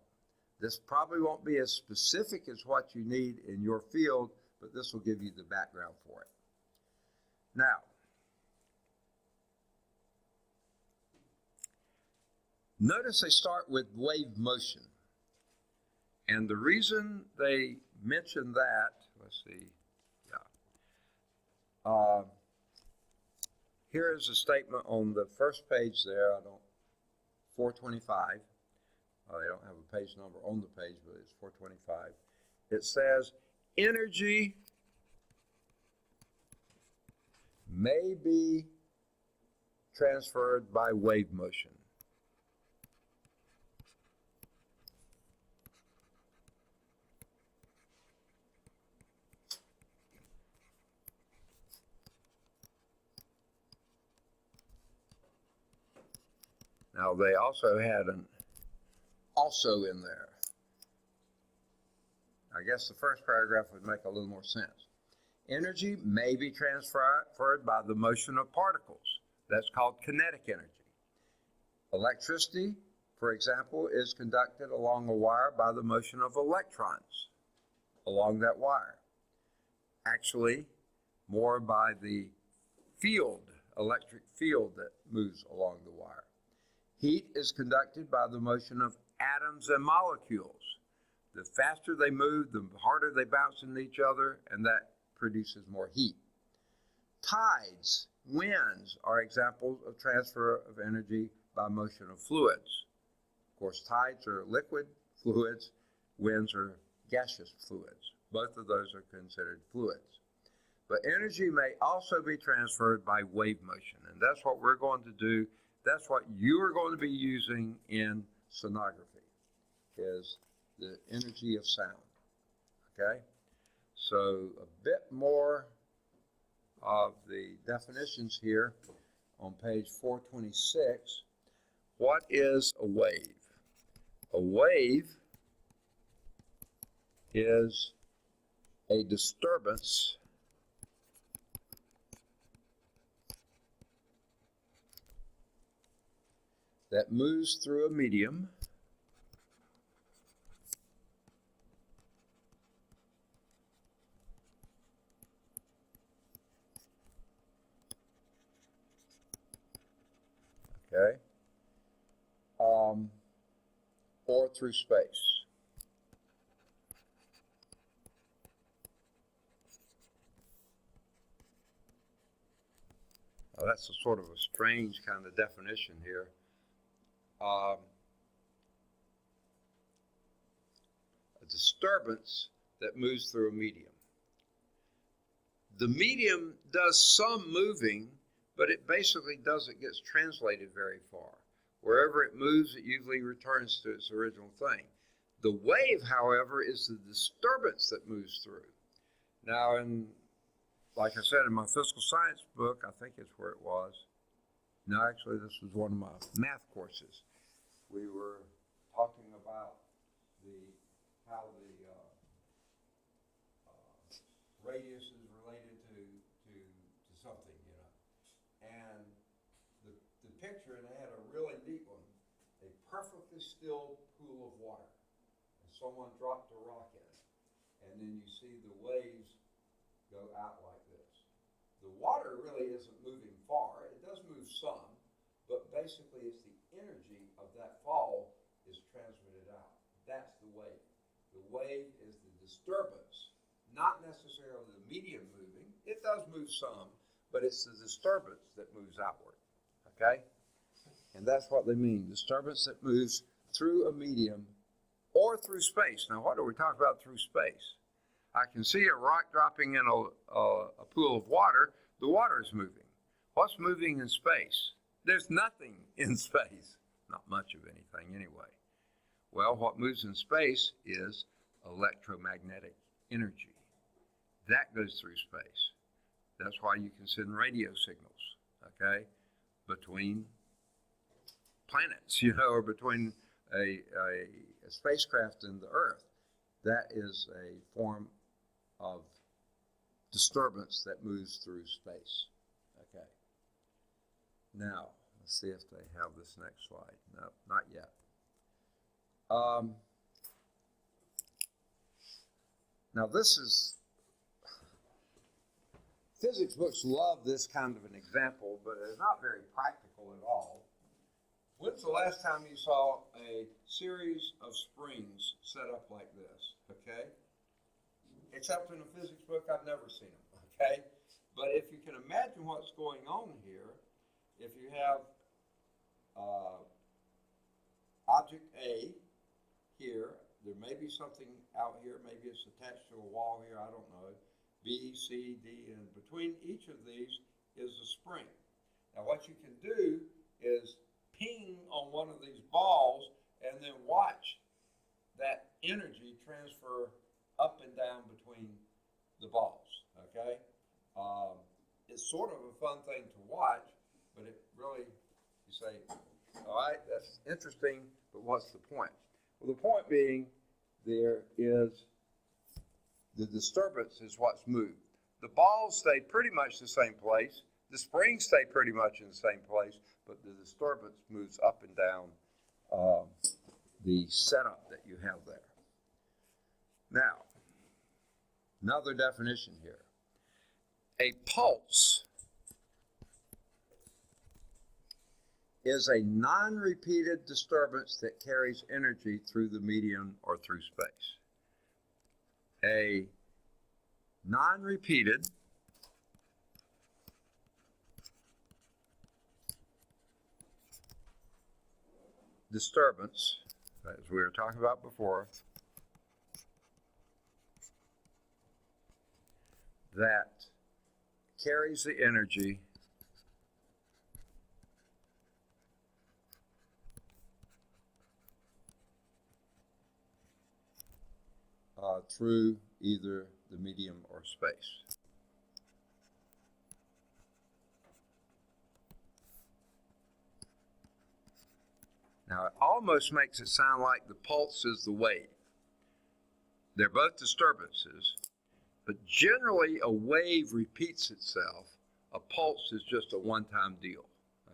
Speaker 1: this probably won't be as specific as what you need in your field, but this will give you the background for it. Now, notice they start with wave motion. And the reason they mention that, let's see, here is a statement on the first page there. 425. They don't have a page number on the page, but it's 425. It says, energy may be transferred by wave motion. Now, they also had an also in there. I guess the first paragraph would make a little more sense. Energy may be transferred by the motion of particles. That's called kinetic energy. Electricity, for example, is conducted along a wire by the motion of electrons along that wire. Actually, more by the field, electric field that moves along the wire. Heat is conducted by the motion of atoms and molecules. The faster they move, the harder they bounce into each other, and that produces more heat. Tides, winds, are examples of transfer of energy by motion of fluids. Of course, tides are liquid fluids, winds are gaseous fluids. Both of those are considered fluids. But energy may also be transferred by wave motion, and that's what we're going to do. That's what you are going to be using in sonography, is the energy of sound, okay? So a bit more of the definitions here. on page 426, what is a wave? A wave is a disturbance that moves through a medium okay, or through space. Now, that's a sort of a strange kind of definition here. A disturbance that moves through a medium. The medium does some moving, but it basically doesn't get translated very far. Wherever it moves, it usually returns to its original thing. The wave, however, is the disturbance that moves through. Now, like I said, in my physical science book, I think it's where it was. No, actually, this was one of my math courses. We were talking about how the radius is related to something, you know. And the picture, and they had a really neat one, a perfectly still pool of water. And someone dropped a rock in it. And then you see the waves go out like this. The water really isn't moving far. It does move some, but basically it's the energy of that fall is transmitted out. That's the wave. The wave is the disturbance, not necessarily the medium moving. It does move some, but it's the disturbance that moves outward, okay? And that's what they mean, disturbance that moves through a medium or through space. Now, what do we talk about through space? I can see a rock dropping in a pool of water. The water is moving. What's moving in space? There's nothing in space. Not much of anything anyway. Well, what moves in space is electromagnetic energy. That goes through space. That's why you can send radio signals, okay, between planets, you know, or between a spacecraft and the Earth. That is a form of disturbance that moves through space. Okay. Now, let's see if they have this next slide. No, not yet. Now, this is, physics books love this kind of an example, but it's not very practical at all. When's the last time you saw a series of springs set up like this, okay? Except in a physics book, I've never seen them, okay? But if you can imagine what's going on here, if you have object A here, there may be something out here, maybe it's attached to a wall here, I don't know, B, C, D, and between each of these is a spring. Now what you can do is ping on one of these balls and then watch that energy transfer up and down between the balls, okay? It's sort of a fun thing to watch, but it really, you say, all right, that's interesting, but what's the point? Well, the point being, there is the disturbance is what's moved. The balls stay pretty much the same place. The springs stay pretty much in the same place, but the disturbance moves up and down the setup that you have there. Now, another definition here. A pulse is a non-repeated disturbance that carries energy through the medium or through space. A non-repeated disturbance, as we were talking about before, that carries the energy through either the medium or space. Now, it almost makes it sound like the pulse is the wave. They're both disturbances, but generally a wave repeats itself. A pulse is just a one-time deal,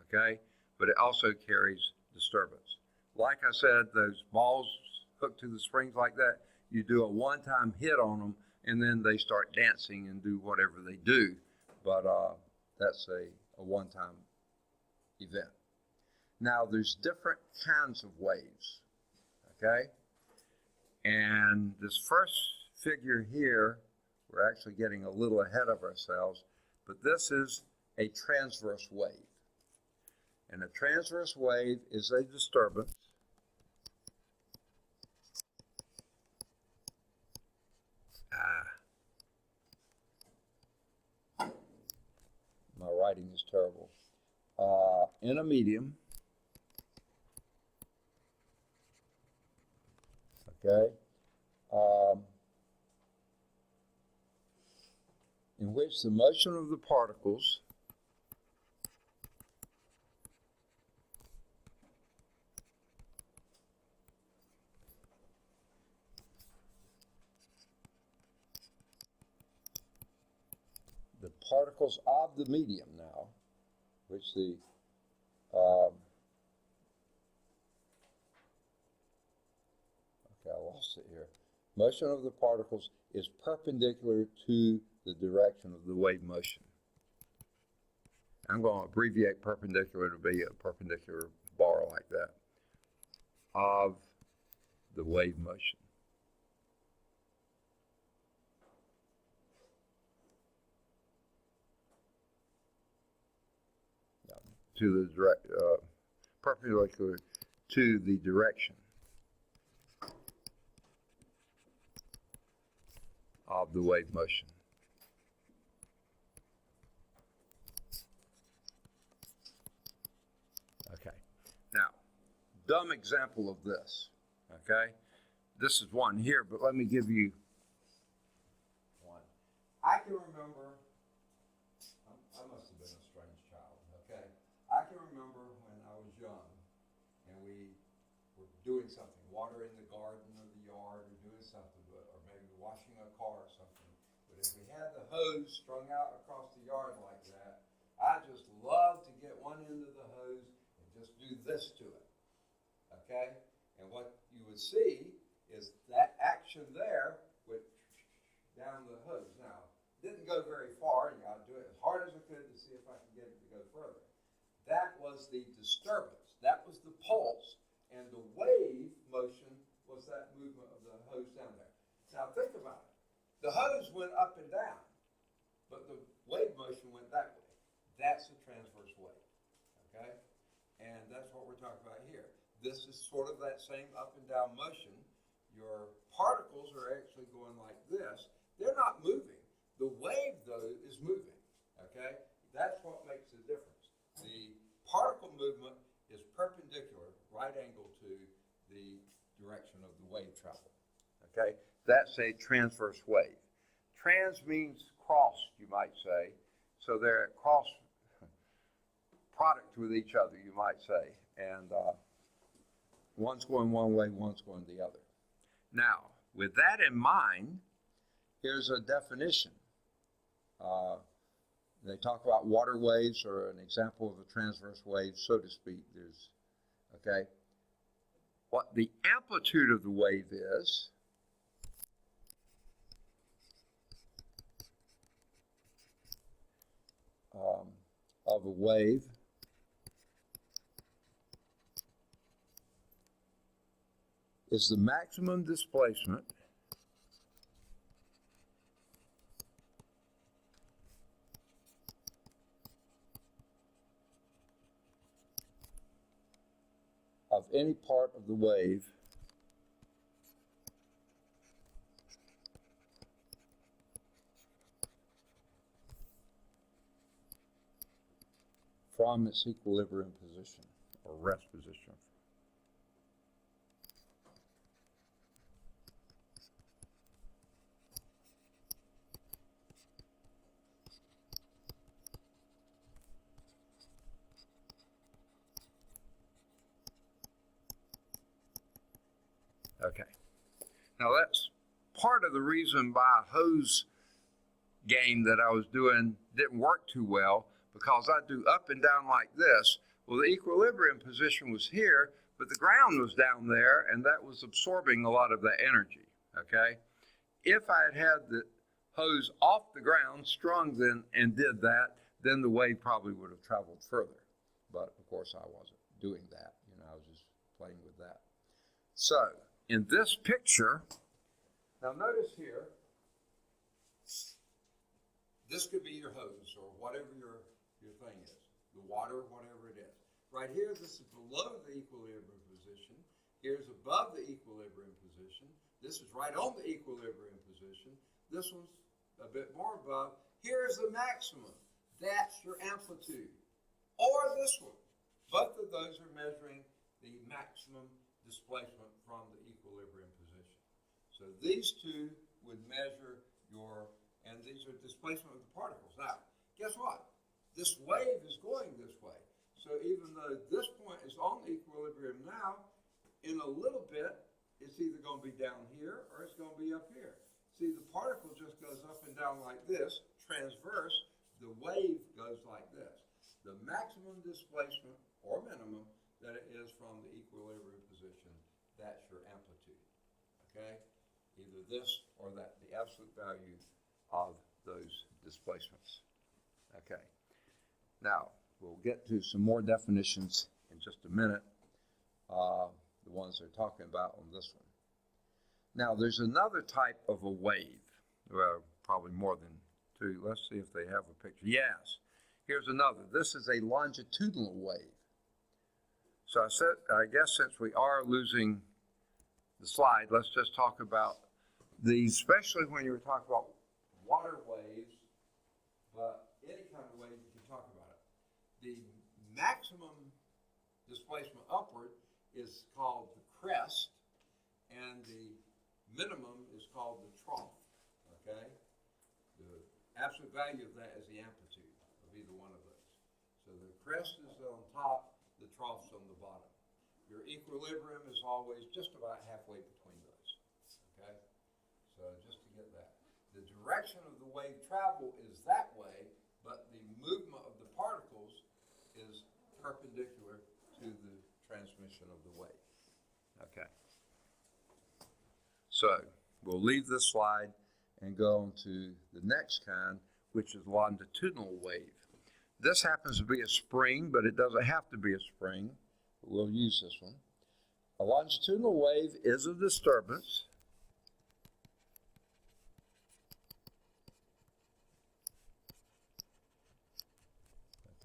Speaker 1: okay? But it also carries disturbance. Like I said, those balls hooked to the springs like that, you do a one-time hit on them, and then they start dancing and do whatever they do. But that's a one-time event. Now, there's different kinds of waves, okay? And this first figure here, we're actually getting a little ahead of ourselves, but this is a transverse wave. And a transverse wave is a disturbance my writing is terrible. In a medium, okay, in which the motion of the particles of the medium now, which the okay, I lost it here. Motion of the particles is perpendicular to the direction of the wave motion. I'm going to abbreviate perpendicular to be a perpendicular bar like that, of the wave motion. To the direct, perpendicular to the direction of the wave motion. Okay. Now, dumb example of this. Okay. This is one here, but let me give you one. I can remember. I must have been a strange child. Okay. I can remember when I was young and we were doing something, watering the garden or the yard or doing something, or maybe washing a car or something. But if we had the hose strung out across the yard like that, I just loved to get one end of the hose and just do this to it. Okay? And what you would see is that action there would down the hose. Now, it didn't go very far, and you got to do it as hard as I could to see if I could get it to go further. That was the disturbance. That was the pulse. And the wave motion was that movement of the hose down there. Now think about it. The hose went up and down, but the wave motion went that way. That's a transverse wave. Okay? And that's what we're talking about here. This is sort of that same up and down motion. Your particles are actually going like this. They're not moving. The wave, though, is moving. Okay? That's what makes the difference. The particle movement is perpendicular, right angle to the direction of the wave travel. Okay? That's a transverse wave. Trans means cross, you might say. So they're at cross product with each other, you might say. And one's going one way, one's going the other. Now, with that in mind, here's a definition. They talk about water waves, or an example of a transverse wave, so to speak. There's, okay, what the amplitude of the wave is of a wave is the maximum displacement of any part of the wave from its equilibrium position or rest position. Okay. Now that's part of the reason why hose game that I was doing didn't work too well, because I do up and down like this. Well, the equilibrium position was here, but the ground was down there, and that was absorbing a lot of that energy, okay? If I had had the hose off the ground, strung then, and did that, then the wave probably would have traveled further. But, of course, I wasn't doing that. I was just playing with that. So, in this picture, now notice here, this could be your hose or whatever your thing is, the water, whatever it is. Right here, this is below the equilibrium position. Here's above the equilibrium position. This is right on the equilibrium position. This one's a bit more above. Here's the maximum. That's your amplitude. Or this one. Both of those are measuring the maximum displacement from the equilibrium position. So these two would measure your, and these are displacement of the particles. Now, guess what? This wave is going this way. So even though this point is on the equilibrium now, in a little bit, it's either going to be down here or it's going to be up here. See, the particle just goes up and down like this, transverse. The wave goes like this. The maximum displacement or minimum that it is from the equilibrium position, that's your amplitude, okay? Either this or that, the absolute value of those displacements, okay? Now, we'll get to some more definitions in just a minute, the ones they're talking about on this one. Now, there's another type of a wave, well, probably more than two. Let's see if they have a picture. Yes, here's another. This is a longitudinal wave. So I guess since we are losing the slide, let's just talk about these, especially when you're talking about water waves, but any kind of wave you can talk about it. The maximum displacement upward is called the crest, and the minimum is called the trough, okay? The absolute value of that is the amplitude of either one of those. So the crest is on top, the trough's on the bottom. Your equilibrium is always just about halfway between those, okay? So just to get that. The direction of the wave travel is that way, but the movement of the particles is perpendicular to the transmission of the wave, okay? So we'll leave this slide and go on to the next kind, which is longitudinal wave. This happens to be a spring, but it doesn't have to be a spring. We'll use this one. A longitudinal wave is a disturbance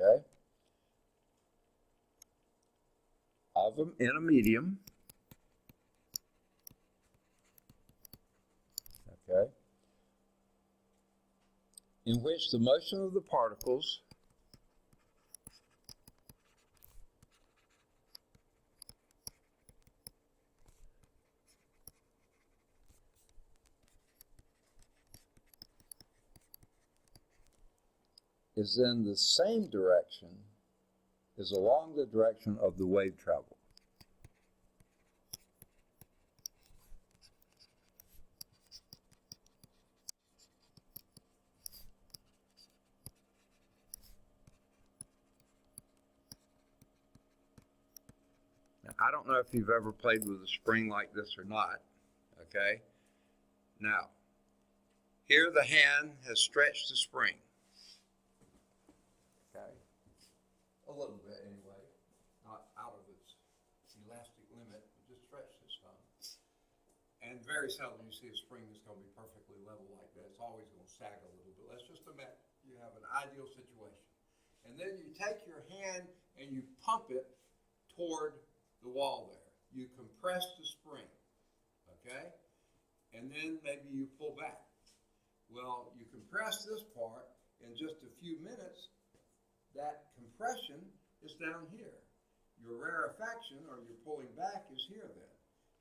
Speaker 1: okay, in a medium, okay, in which the motion of the particles is in the same direction, is along the direction of the wave travel. Now, I don't know if you've ever played with a spring like this or not, okay? Now, here the hand has stretched the spring. Okay, a little bit anyway, not out of its elastic limit, but just stretch this some. And very seldom you see a spring that's going to be perfectly level like that. It's always going to sag a little bit. Let's just imagine you have an ideal situation. And then you take your hand and you pump it toward the wall there. You compress the spring, okay? And then maybe you pull back. Well, you compress this part in just a few minutes. That compression is down here. Your rarefaction, or your pulling back, is here then.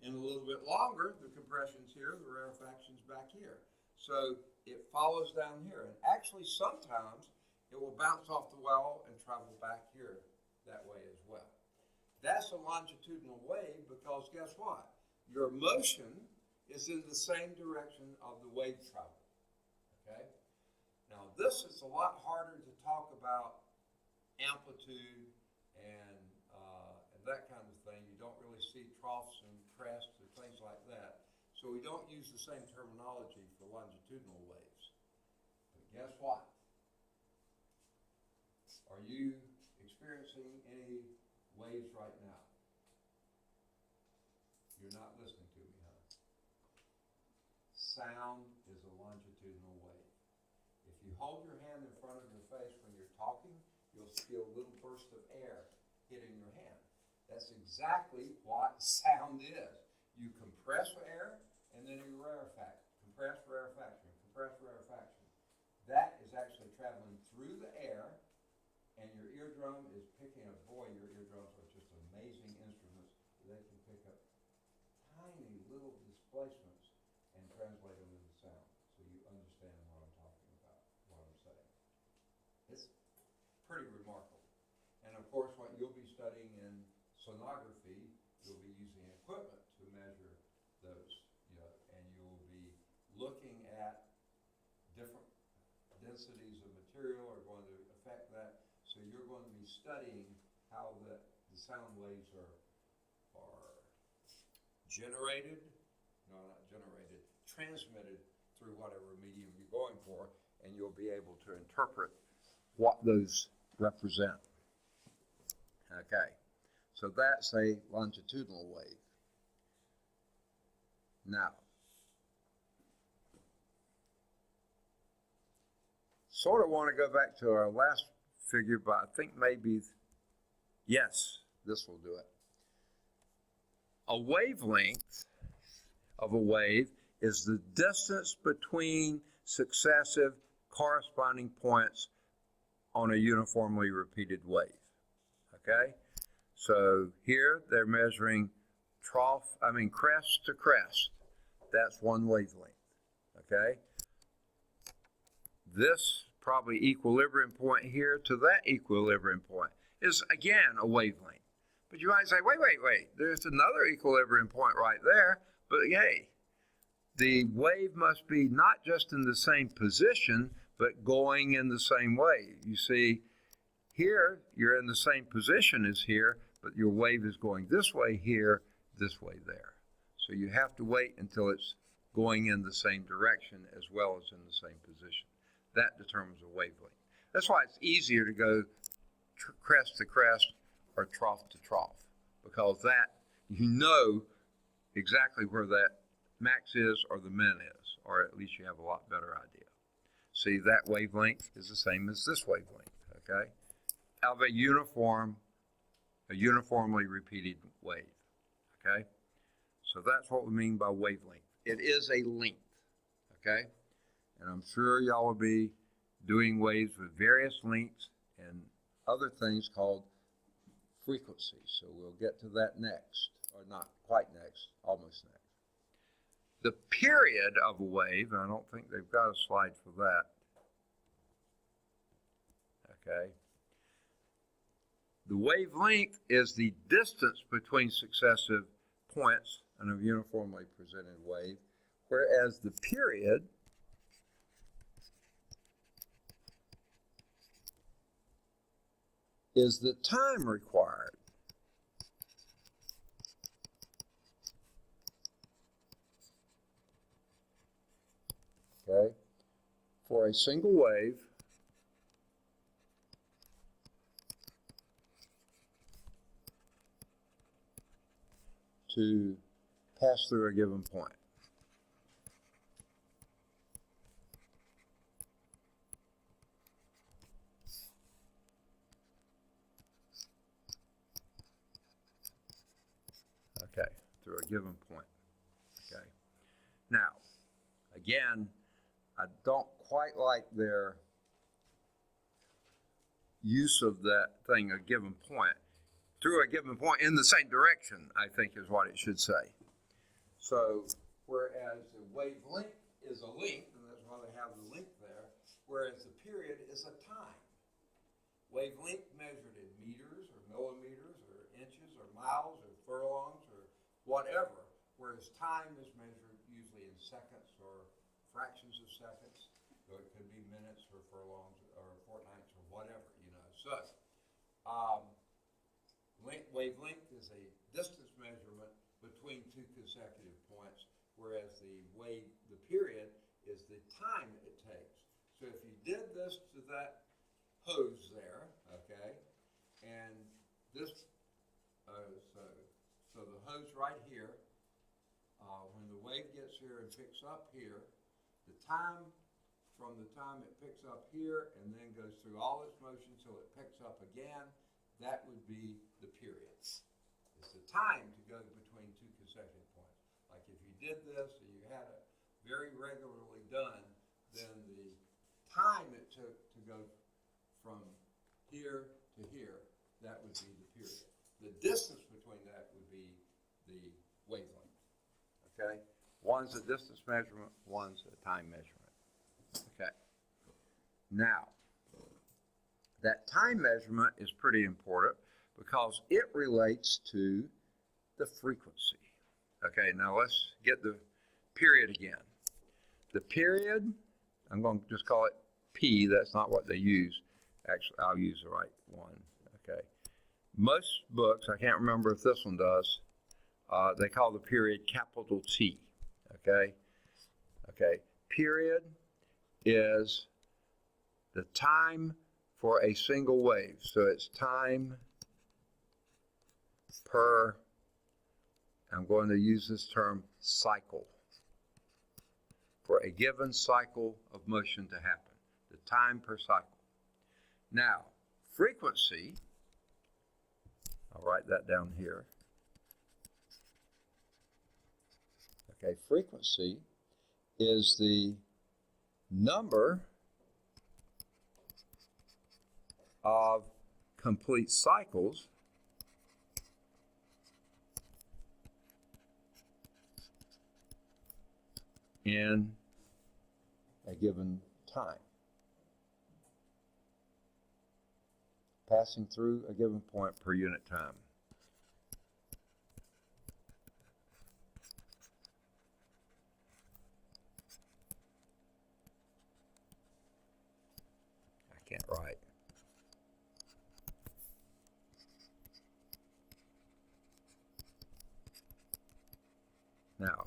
Speaker 1: In a little bit longer, the compression's here, the rarefaction's back here. So it follows down here. And actually, sometimes it will bounce off the wall and travel back here that way as well. That's a longitudinal wave because guess what? your motion is in the same direction of the wave travel. Okay? Now, this is a lot harder to talk about amplitude and that kind of thing. You don't really see troughs and crests and things like that. So we don't use the same terminology for longitudinal waves. But guess what? Are you experiencing any waves right now? You're not listening to me, huh? Sound is a longitudinal wave. If you hold your hand in front of your face when you're talking, you'll feel a little burst of air hitting your hand. That's exactly what sound is. You compress air, and then you rarefact. Compress, rarefaction, compress, rarefaction. That is actually traveling through the air, and your eardrum is picking up. Boy, your eardrums are just amazing instruments. They can pick up tiny little displacements and translate them into sound. So you understand what I'm talking about, what I'm saying. It's pretty remarkable. And of course, what you'll be studying in sonography, you'll be using equipment to measure those, and you'll be looking at different densities of material are going to affect that. So you're going to be studying how the sound waves are generated, no, not generated, transmitted through whatever medium you're going for, and you'll be able to interpret what those represent. Okay, so that's a longitudinal wave. Now, sort of want to go back to our last figure, but I think maybe, yes, this will do it. A wavelength of a wave is the distance between successive corresponding points on a uniformly repeated wave. Okay? So here they're measuring crest to crest. That's one wavelength. Okay? This probably equilibrium point here to that equilibrium point is again a wavelength. But you might say, wait, there's another equilibrium point right there, but yay. The wave must be not just in the same position, but going in the same way. You see, here, you're in the same position as here, but your wave is going this way here, this way there. So you have to wait until it's going in the same direction as well as in the same position. That determines a wavelength. That's why it's easier to go crest to crest or trough to trough, because that, you know exactly where that max is or the min is, or at least you have a lot better idea. See, that wavelength is the same as this wavelength, okay? Of a uniformly repeated wave, okay? So that's what we mean by wavelength. It is a length, okay? And I'm sure y'all will be doing waves with various lengths and other things called frequencies. So we'll get to that next, or not quite next, almost next. The period of a wave, and I don't think they've got a slide for that. Okay. The wavelength is the distance between successive points in a uniformly presented wave, whereas the period is the time required for a single wave to pass through a given point. Okay, through a given point. Okay. Now, again, I don't quite like their use of that thing, a given point. Through a given point in the same direction, I think is what it should say. So, whereas the wavelength is a length, and that's why they have the length there, whereas the period is a time. Wavelength measured in meters or millimeters or inches or miles or furlongs or whatever. whereas time is measured usually in seconds or fractions of seconds. So it could be minutes or furlongs or fortnights or whatever, you know. So wavelength is a distance measurement between two consecutive points, whereas the period is the time it takes. So if you did this to that hose there, okay, and this, so the hose right here, when the wave gets here and picks up here, the time from the time it picks up here and then goes through all its motion till it picks up again, that would be the period. It's the time to go between two consecutive points. Like if you did this and you had it very regularly done, then the time it took to go from here to here, that would be the period. The distance between that would be the wavelength. Okay? One's a distance measurement, one's a time measurement. Okay. Now, that time measurement is pretty important because it relates to the frequency. Okay, now let's get the period again. The period, I'm going to just call it P. That's not what they use. Actually, I'll use the right one. Okay. Most books, I can't remember if this one does, they call the period capital T. Okay. Okay. Period is the time for a single wave. So it's time per, I'm going to use this term, cycle. For a given cycle of motion to happen. The time per cycle. Now, frequency, I'll write that down here. Okay, frequency is the number of complete cycles in a given time, passing through a given point per unit time. I can't write. Now,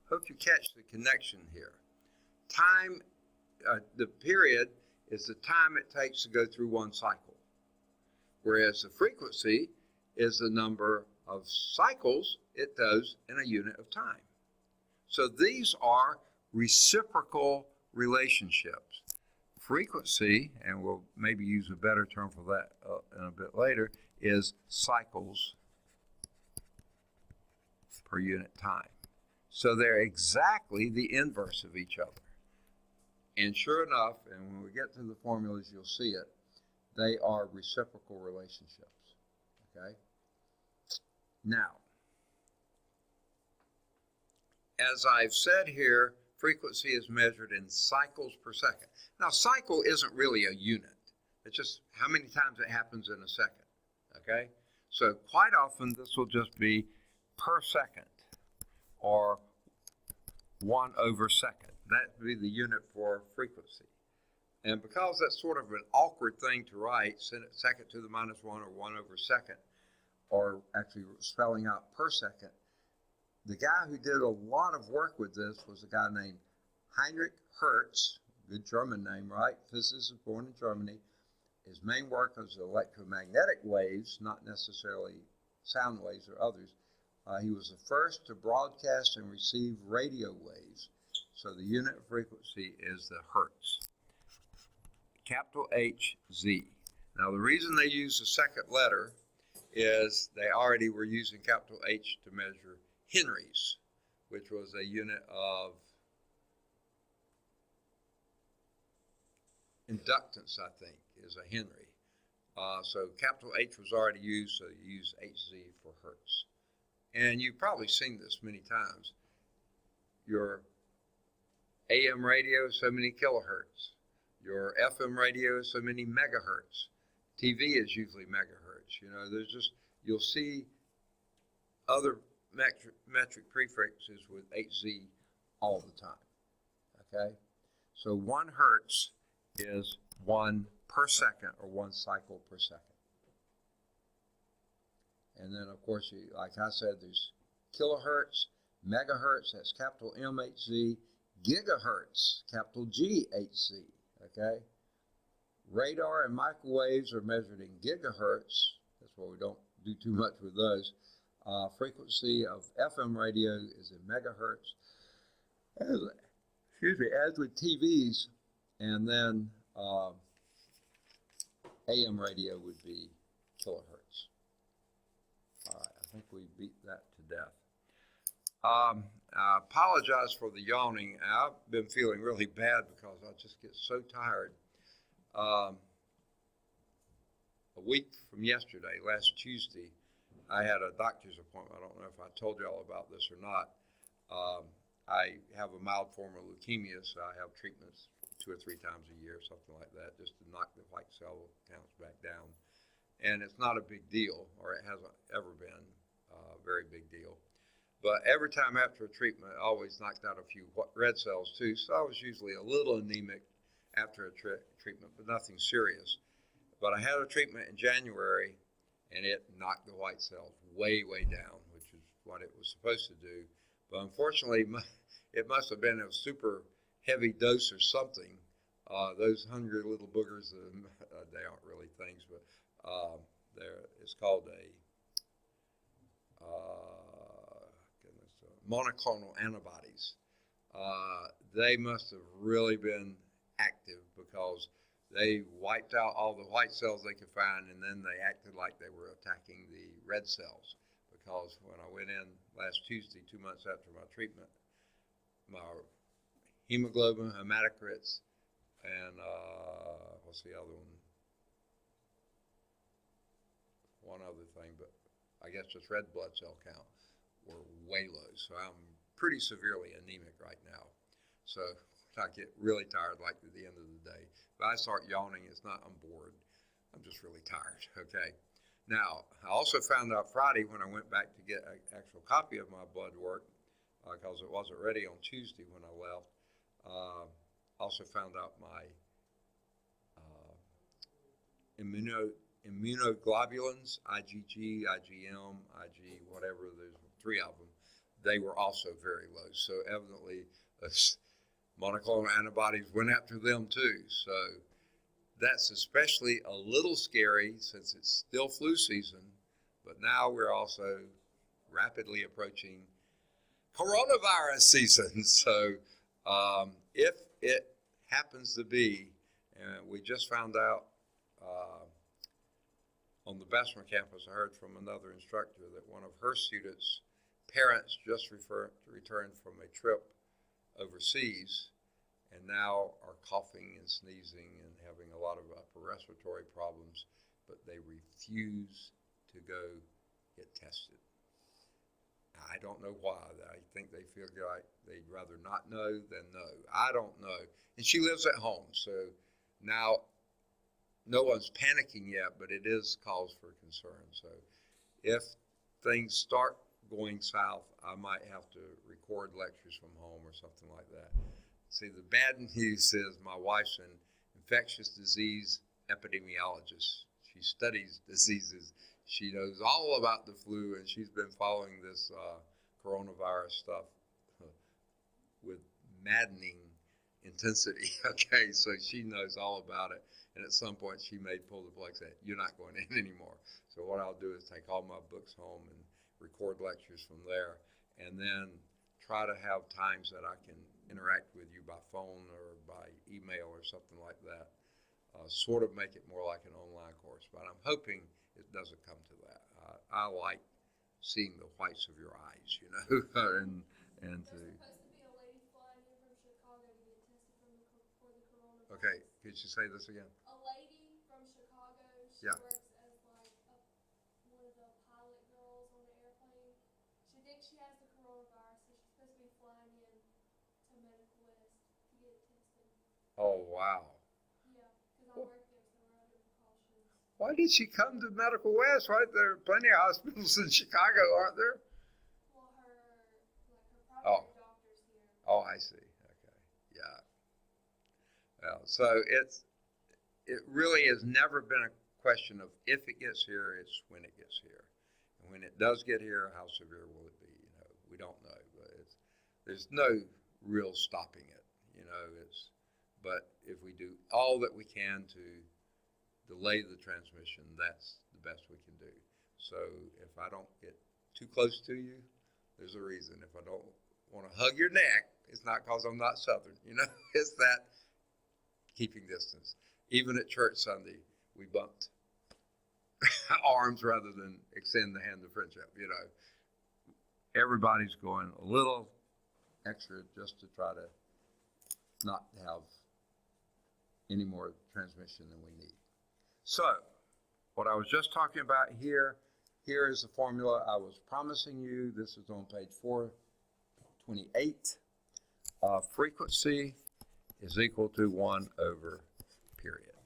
Speaker 1: hope you catch the connection here. Time, the period is the time it takes to go through one cycle, whereas the frequency is the number of cycles it does in a unit of time. So these are reciprocal relationships. Frequency, and we'll maybe use a better term for that in a bit later, is cycles per unit time. So they're exactly the inverse of each other. And sure enough, and when we get to the formulas, you'll see it, they are reciprocal relationships. Okay? Now, as I've said here, frequency is measured in cycles per second. Now, cycle isn't really a unit. It's just how many times it happens in a second. Okay? So quite often, this will just be per second, or 1 over second. That would be the unit for frequency. And because that's sort of an awkward thing to write, second to the minus 1 or 1 over second, or actually spelling out per second, the guy who did a lot of work with this was a guy named Heinrich Hertz, good German name, right? Physicist born in Germany. His main work was electromagnetic waves, not necessarily sound waves or others. He was the first to broadcast and receive radio waves. So the unit of frequency is the hertz. Capital HZ. Now the reason they use the second letter is they already were using capital H to measure henries, which was a unit of inductance, I think, is a henry. So capital H was already used, so you use HZ for hertz. And you've probably seen this many times. Your AM radio is so many kilohertz. Your FM radio is so many megahertz. TV is usually megahertz. You know, there's just, you'll see other metric prefixes with HZ all the time. Okay? So 1 hertz is 1 per second or 1 cycle per second. And then, of course, like I said, there's kilohertz, megahertz, that's capital MHZ, gigahertz, capital GHZ. Okay? Radar and microwaves are measured in gigahertz. That's why we don't do too much with those. Frequency of FM radio is in megahertz. As with TVs, and then AM radio would be kilohertz. All right, I think we beat that to death. I apologize for the yawning. I've been feeling really bad because I just get so tired. A week from yesterday, last Tuesday, I had a doctor's appointment. I don't know if I told you all about this or not. I have a mild form of leukemia, so I have treatments 2 or 3 times a year, something like that, just to knock the white cell counts back down. And it's not a big deal, or it hasn't ever been a very big deal. But every time after a treatment, I always knocked out a few red cells too, so I was usually a little anemic after a treatment, but nothing serious. But I had a treatment in January, and it knocked the white cells way, way down, which is what it was supposed to do. But unfortunately, it must have been a super heavy dose or something. Those hungry little boogers, they aren't really things, but it's called monoclonal antibodies. They must have really been active because they wiped out all the white cells they could find, and then they acted like they were attacking the red cells. Because when I went in last Tuesday, 2 months after my treatment, my hemoglobin, hematocrits, and what's the other one? One other thing, but I guess just red blood cell count were way low. So I'm pretty severely anemic right now. So I get really tired like at the end of the day. If I start yawning, it's not I'm bored. I'm just really tired, okay? Now, I also found out Friday when I went back to get an actual copy of my blood work, because it wasn't ready on Tuesday when I left. Also found out my immunoglobulins, IgG, IgM, Ig, whatever, there's 3 of them, they were also very low. So evidently, monoclonal antibodies went after them too. So that's especially a little scary since it's still flu season, but now we're also rapidly approaching coronavirus season. So if it happens to be, and we just found out on the Bessemer campus, I heard from another instructor that one of her students' parents just returned from a trip overseas and now are coughing and sneezing and having a lot of upper respiratory problems, but they refuse to go get tested. I don't know why. I think they feel like they'd rather not know than know. I don't know. And she lives at home, so now no one's panicking yet, but it is cause for concern. So if things start going south, I might have to record lectures from home or something like that. See, the bad news is my wife's an infectious disease epidemiologist. She studies diseases. She knows all about the flu, and she's been following this coronavirus stuff with maddening intensity. Okay, so she knows all about it. And at some point, she may pull the plug and say, "You're not going in anymore." So what I'll do is take all my books home and record lectures from there, and then try to have times that I can interact with you by phone or by email or something like that. Sort of make it more like an online course, but I'm hoping it doesn't come to that. I like seeing the whites of your eyes, you know, and
Speaker 2: There's supposed to be a lady flying in from Chicago to get tested for the coronavirus.
Speaker 1: Okay, could you say this again?
Speaker 2: A lady from Chicago, she
Speaker 1: Yeah.
Speaker 2: works as like one of the pilot girls on the airplane. She thinks she has the coronavirus, so she's supposed to be flying in to Medical West to get tested.
Speaker 1: Oh, wow.
Speaker 2: Yeah, because I work there, so we're under precautions.
Speaker 1: Why did she come to Medical West? Right, there are plenty of hospitals in Chicago, aren't there?
Speaker 2: Well,
Speaker 1: I see. Okay. Yeah. Well, so it really has never been a question of if it gets here, it's when it gets here. And when it does get here, how severe will it be? We don't know, but there's no real stopping it. But if we do all that we can to delay the transmission, that's the best we can do. So if I don't get too close to you, there's a reason. If I don't want to hug your neck, it's not because I'm not Southern, it's that keeping distance. Even at church Sunday, we bumped arms rather than extend the hand of friendship, Everybody's going a little extra just to try to not have any more transmission than we need. So, what I was just talking about here is the formula I was promising you. This is on page 428. Frequency is equal to 1 over period.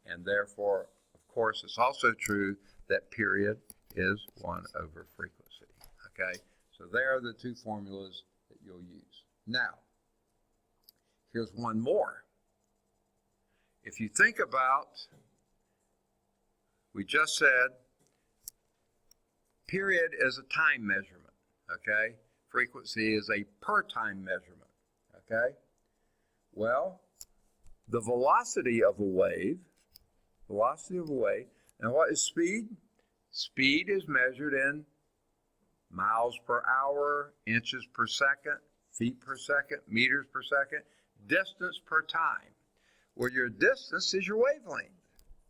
Speaker 1: And therefore, of course, it's also true that period is 1 over frequency. Okay? So there are the two formulas that you'll use. Now, here's one more. If you think about, we just said, period is a time measurement, okay? Frequency is a per time measurement, okay? Well, the velocity of a wave, now what is speed? Speed is measured in miles per hour, inches per second, feet per second, meters per second, distance per time, where your distance is your wavelength.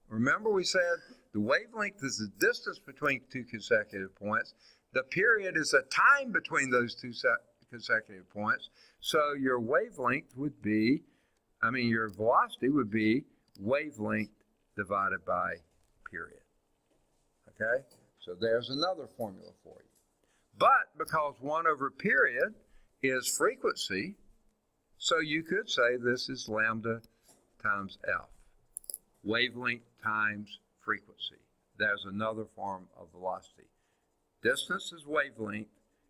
Speaker 1: Remember we said the wavelength is the distance between two consecutive points. The period is the time between those two consecutive points. So your wavelength would be, your velocity would be wavelength divided by period. Okay? So there's another formula for you. But because 1 over period is frequency, so you could say this is lambda times F. Wavelength times frequency. There's another form of velocity. Distance is wavelength,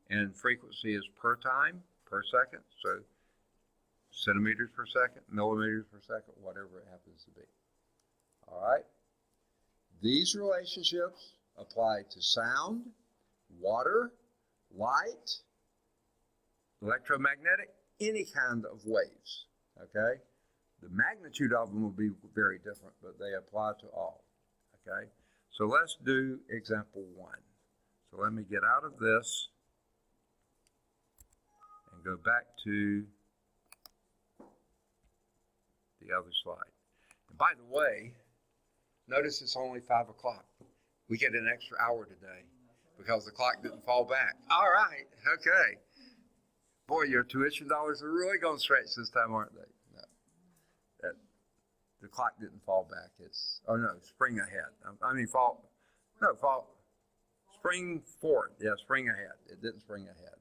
Speaker 1: and frequency is per time, per second. So centimeters per second, millimeters per second, whatever it happens to be. All right? These relationships apply to sound, water, light, electromagnetic, any kind of waves. Okay? The magnitude of them will be very different, but they apply to all. Okay? So let's do example 1. So let me get out of this and go back to the other slide. And by the way, notice it's only 5 o'clock. We get an extra hour today because the clock didn't fall back. All right. Okay. Boy, your tuition dollars are really going to stretch this time, aren't they? The clock didn't fall back. Spring ahead. Spring forward. Yeah, spring ahead. It didn't spring ahead.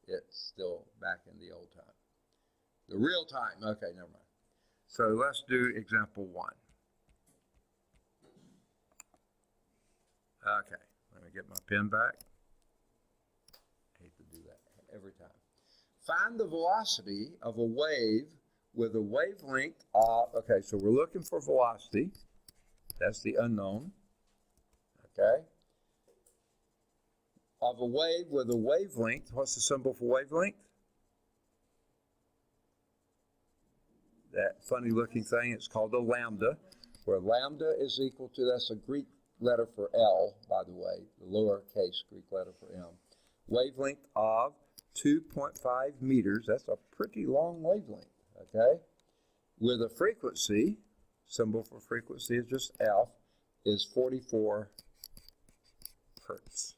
Speaker 1: It's still back in the old time. The real time. Okay, never mind. So let's do example 1. Okay, let me get my pen back. I hate to do that every time. Find the velocity of a wave with a wavelength of, okay, so we're looking for velocity. That's the unknown. Okay. Of a wave with a wavelength. What's the symbol for wavelength? That funny looking thing, it's called a lambda, where lambda is equal to, that's a Greek letter for L, by the way, the lowercase Greek letter for M. Wavelength of 2.5 meters. That's a pretty long wavelength. Okay, with a frequency, symbol for frequency is just F, is 44 hertz.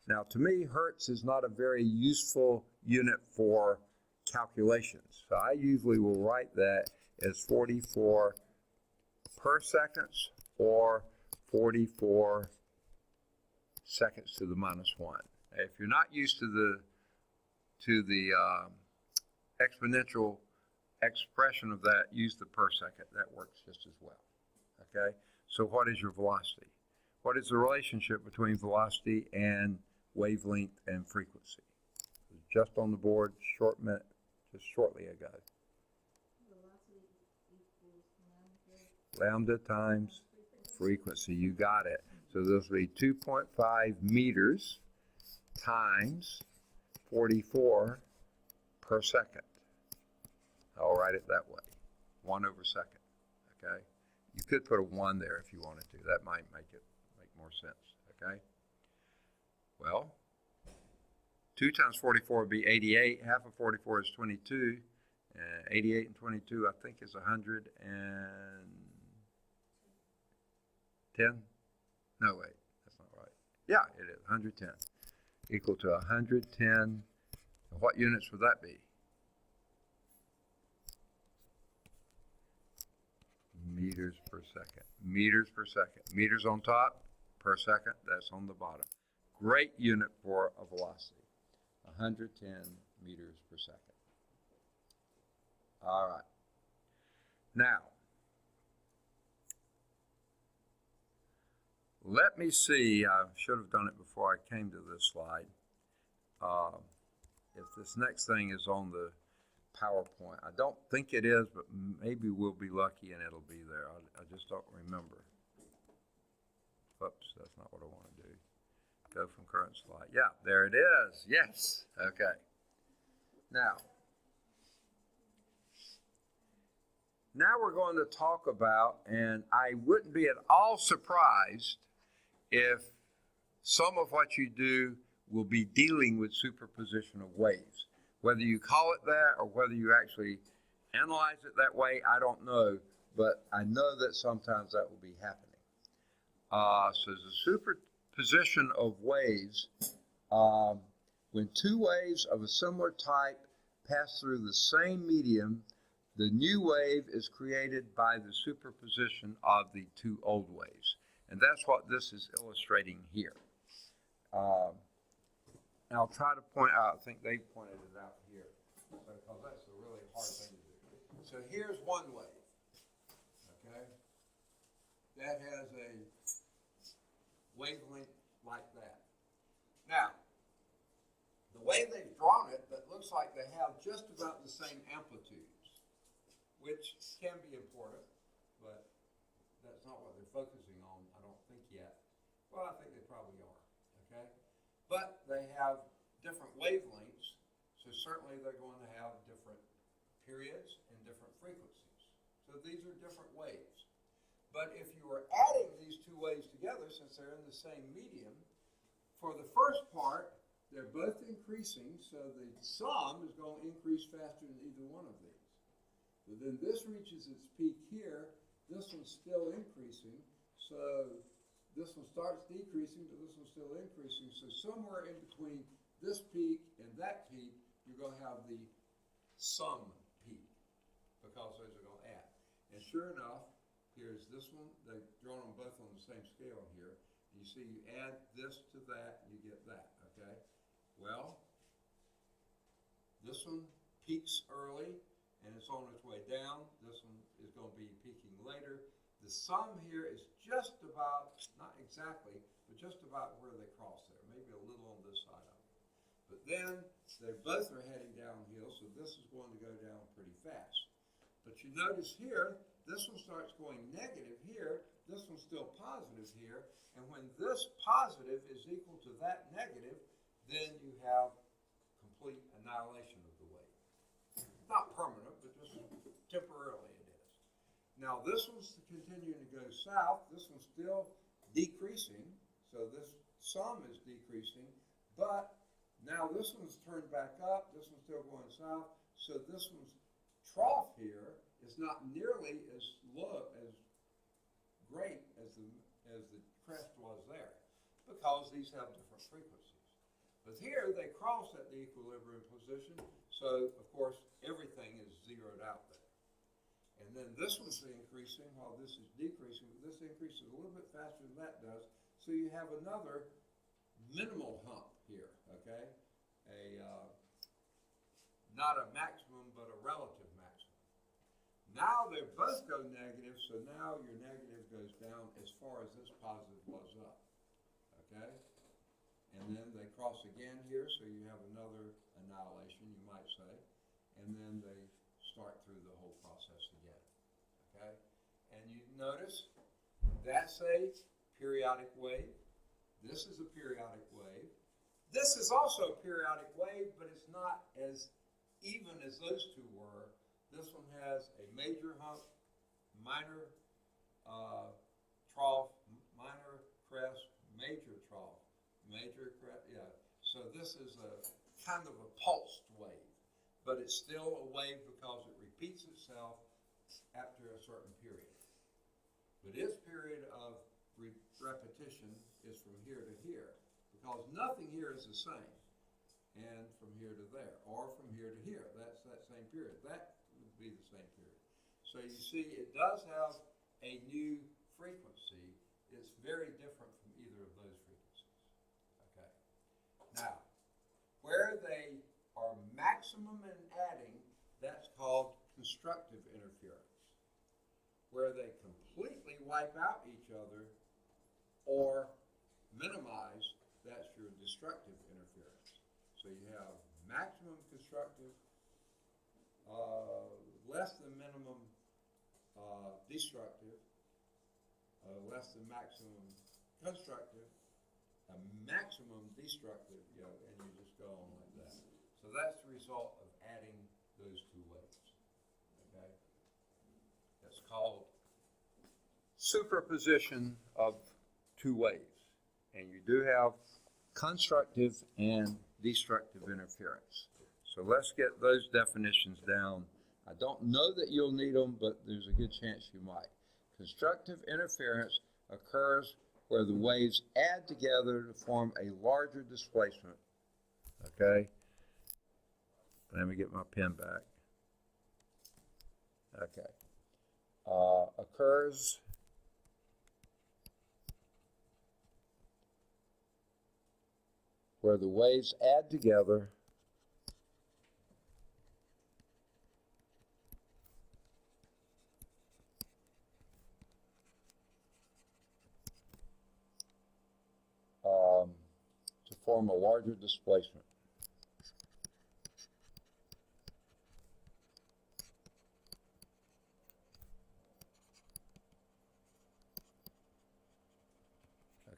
Speaker 1: Now, to me, hertz is not a very useful unit for calculations. So I usually will write that as 44 per seconds or 44 seconds to the minus 1. If you're not used to the exponential expression of that, use the per second. That works just as well. Okay? So what is your velocity? What is the relationship between velocity and wavelength and frequency? Just on the board, just shortly ago.
Speaker 3: Velocity equals
Speaker 1: Lambda times frequency. You got it. So this will be 2.5 meters times 44 per second. I'll write it that way. 1 over second. Okay? You could put a 1 there if you wanted to. That might make more sense. Okay? Well, 2 times 44 would be 88. Half of 44 is 22. 88 and 22, I think, is 110. No, wait. That's not right. Yeah, it is. 110. Equal to 110. What units would that be? Meters per second. Meters per second. Meters on top, per second, that's on the bottom. Great unit for a velocity. 110 meters per second. All right. Now, let me see. I should have done it before I came to this slide. If this next thing is on the PowerPoint. I don't think it is, but maybe we'll be lucky and it'll be there. I just don't remember. Oops, that's not what I want to do. Go from current slide. Yeah, there it is. Yes. Okay. Now we're going to talk about, and I wouldn't be at all surprised if some of what you do will be dealing with superposition of waves. Whether you call it that or whether you actually analyze it that way, I don't know, but I know that sometimes that will be happening. So the superposition of waves, when two waves of a similar type pass through the same medium, the new wave is created by the superposition of the two old waves. And that's what this is illustrating here. And I'll try to point out, I think they pointed it out here, because that's a really hard thing to do. So here's one wave, okay? That has a wavelength like that. Now, the way they've drawn it, that looks like they have just about the same amplitudes, which can be important, but that's not what they're focusing on, I don't think yet. Well, I think they probably are, okay? But they have different wavelengths, so certainly they're going to have different periods and different frequencies. So these are different waves. But if you were adding these two waves together, since they're in the same medium, for the first part, they're both increasing, so the sum is going to increase faster than either one of these. But then this reaches its peak here, this one's still increasing, so this one starts decreasing, but this one's still increasing. So somewhere in between this peak and that peak, you're going to have the sum peak, because those are going to add. And sure enough, here's this one. They've drawn them both on the same scale here. You see, you add this to that, you get that, okay? Well, this one peaks early, and it's on its way down. This one is going to be peaking later. The sum here is just about, not exactly, but just about where they cross there, maybe a little on this side of it. But then they both are heading downhill, so this is going to go down pretty fast. But you notice here, this one starts going negative here, this one's still positive here, and when this positive is equal to that negative, then you have complete annihilation of the wave. Not permanent, but just temporarily it is. Now this one's continuing to go south, this one's still decreasing, so this sum is decreasing, but now this one's turned back up, this one's still going south, so this one's trough here is not nearly as low, as great as the crest was there, because these have different frequencies. But here they cross at the equilibrium position, so of course everything is zeroed out there. And then this one's increasing while this is decreasing, but this increases a little bit faster than that does, so you have another minimal hump here, okay? Not a maximum, but a relative maximum. Now they both go negative, so now your negative goes down as far as this positive was up, okay? And then they cross again here, so you have another annihilation, you might say. and then they start through the whole process again. Okay? And you notice that's a periodic wave. This is a periodic wave. This is also a periodic wave, but it's not as even as those two were. This one has a major hump, minor trough, minor crest, major trough, major crest, yeah. So this is a kind of a pulsed wave, but it's still a wave because it repeats itself after a certain period. But its period of repetition is from here to here, because nothing here is the same. And from here to there, or from here to here, that's that same period. That would be the same period. So you see, it does have a new frequency. It's very different from either of those frequencies. Okay. Now, where they are maximum in adding, that's called constructive interference. Where they completely wipe out each other or minimize, that's your destructive interference. So you have maximum constructive, less than minimum destructive, less than maximum constructive, a maximum destructive, you know, and you just go on like that. So that's the result of adding those two waves. Okay? That's called superposition of two waves. And you do have constructive and destructive interference. So let's get those definitions down. I don't know that you'll need them, but there's a good chance you might. Constructive interference occurs where the waves add together to form a larger displacement. Okay? Let me get my pen back. Okay. Occurs where the waves add together to form a larger displacement.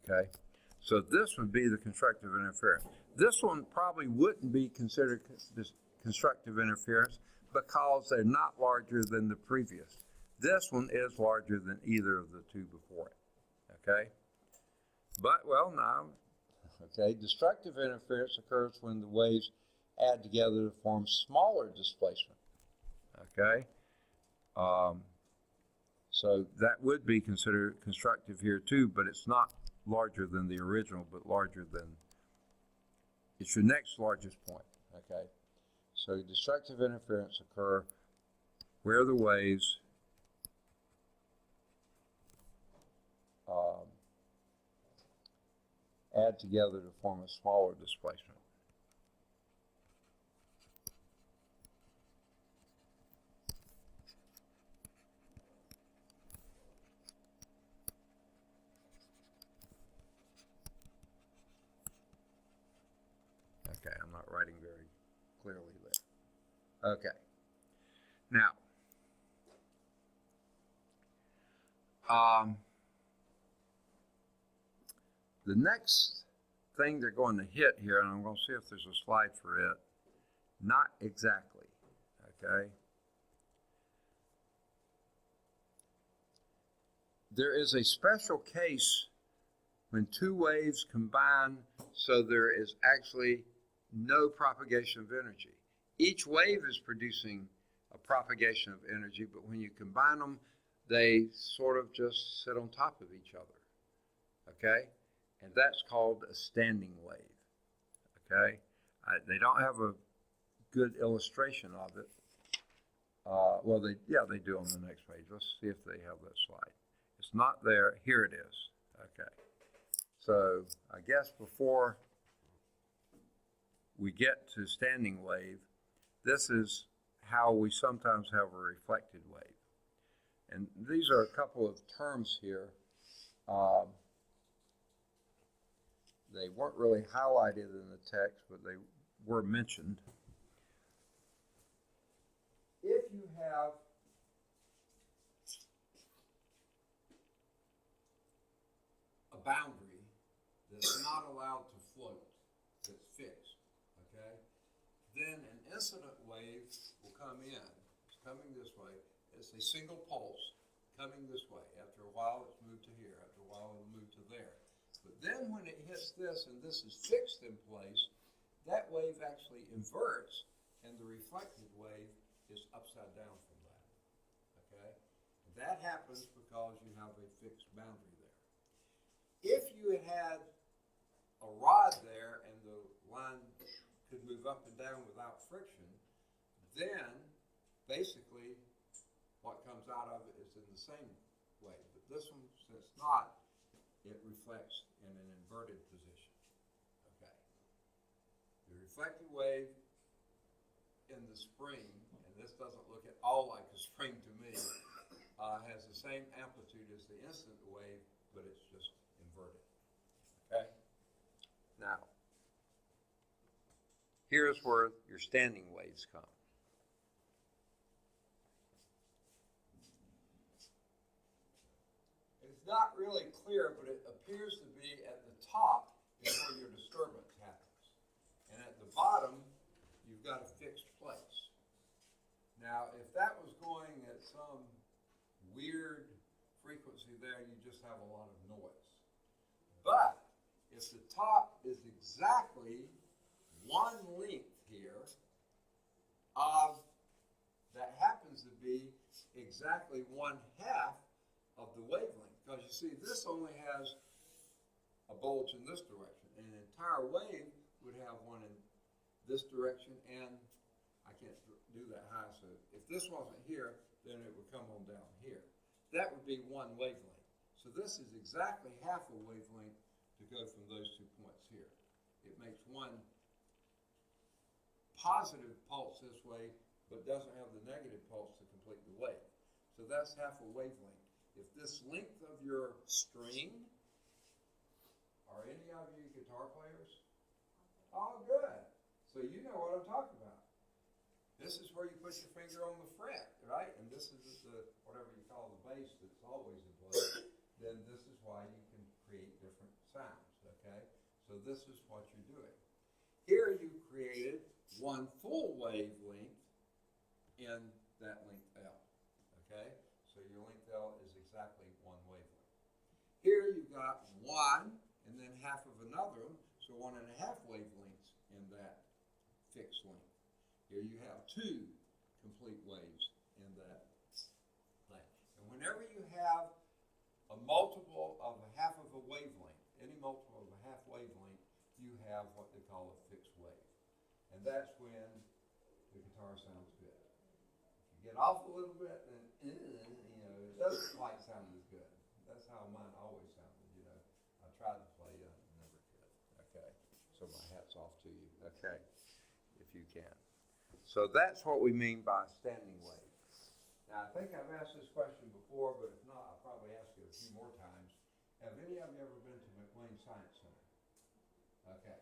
Speaker 1: Okay, so this would be the constructive interference. This one probably wouldn't be considered constructive interference because they're not larger than the previous. This one is larger than either of the two before it. Okay, but well now, okay, destructive interference occurs when the waves add together to form smaller displacement. Okay, so that would be considered constructive here too, but it's not larger than the original, but larger than, it's your next largest point. Okay, so destructive interference occur where the waves add together to form a smaller displacement. Okay, I'm not writing very clearly there. Okay. Now, the next thing they're going to hit here, and I'm going to see if there's a slide for it. Not exactly. Okay. There is a special case when two waves combine so there is actually no propagation of energy. Each wave is producing a propagation of energy, but when you combine them, they sort of just sit on top of each other. Okay? And that's called a standing wave. Okay? They don't have a good illustration of it. Well, they do on the next page. Let's see if they have that slide. It's not there. Here it is. Okay. So I guess before we get to standing wave, this is how we sometimes have a reflected wave. And these are a couple of terms here. They weren't really highlighted in the text, but they were mentioned. boundary that's not allowed to float, that's fixed, okay? Then an incident wave will come in. It's coming this way. It's a single pulse coming this way. After a while, it's moved to here. After a while, it'll move to there. But then when it hits this and this is fixed in place, that wave actually inverts, and the reflected wave is upside down from that, okay? That happens because you have a fixed boundary there. If you had a rod there and the line could move up and down without friction, then basically what comes out of it is in the same way. But this one, since not, it reflects in an inverted position. Okay. The reflected wave in the spring, and this doesn't look at all like a spring to me, has the same amplitude as the incident wave, but it's just inverted. Okay? Now, here's where your standing waves come. It's not really clear, but it appears to be at the top is where your disturbance happens. And at the bottom, you've got a fixed place. Now, if that was going at some weird frequency there, you just have a lot of noise. But if the top is exactly one length here that happens to be exactly 1/2 of the wavelength, because you see this only has a bulge in this direction, and an entire wave would have one in this direction, and I can't do that high, so if this wasn't here, then it would come on down here. That would be one wavelength. So this is exactly 1/2 a wavelength to go from those 2 points here. It makes one positive pulse this way, but doesn't have the negative pulse to complete the wave. So that's 1/2 a wavelength. If this length of your string, are any of you guitar players? Oh, good. So you know what I'm talking about. This is where you put your finger on the fret, right? And this is the, whatever you call the bass that's always in place. Then this is why you can create different sounds, okay? So this is what you're doing. Here you created one full wavelength in that length L, okay? So your length L is exactly one wavelength. Here you've got one and then 1/2 of another one, so 1.5 wavelengths in that fixed length. Here you have 2 complete waves in that length. And whenever you have a multiple of 1/2 of a wavelength, any multiple of a 1/2 wavelength, you have what they call a fixed wave. And that's when the guitar sounds good. If you get off a little bit, then it doesn't quite sound as good. That's how mine always sounded, I tried to play it, I never could. Okay, so my hat's off to you. Okay, if you can. So that's what we mean by standing wave. Now, I think I've asked this question before, but if not, I'll probably ask you a few more times. Have any of you ever been to McLean Science Center? Okay.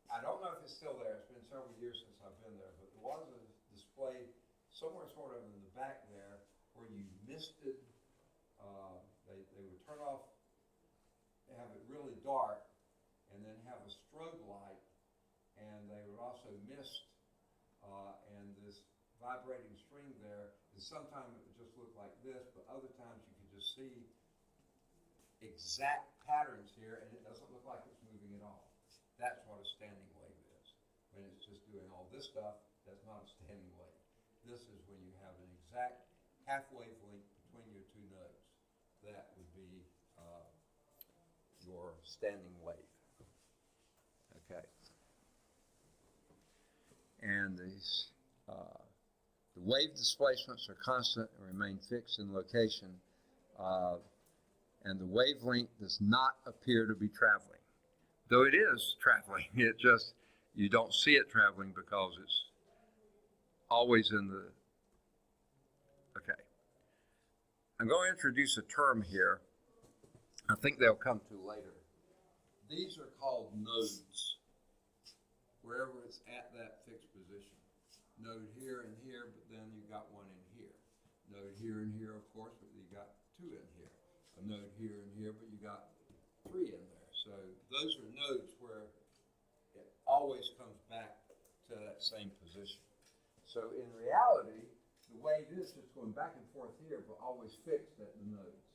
Speaker 1: I don't know if it's still there. It's been several years since I've been there, but there was a display somewhere sort of in the back there where you misted. They would turn off, have it really dark, and then have a strobe light, and they would also mist, and this vibrating string there. And sometimes it would just look like this, but other times you could just see exact patterns here, and it doesn't look like it's moving at all. That's what a standing wave is. When it's just doing all this stuff, that's not a standing wave. This is when you have an exact 1/2 wavelength between your 2 notes. That would be your standing wave. Okay. And these, the wave displacements are constant and remain fixed in location, and the wavelength does not appear to be traveling. Though it is traveling, it just, you don't see it traveling because it's always in the, okay. I'm going to introduce a term here. I think they'll come to later. These are called nodes, wherever it's at that fixed position. Node here and here, but then you got one in here. Node here and here, of course, but you got 2 in here. a node here and here, but you got 3 in there. So those are nodes where it always comes back to that same position. So in reality, the wave is just going back and forth here, but always fixed at the nodes,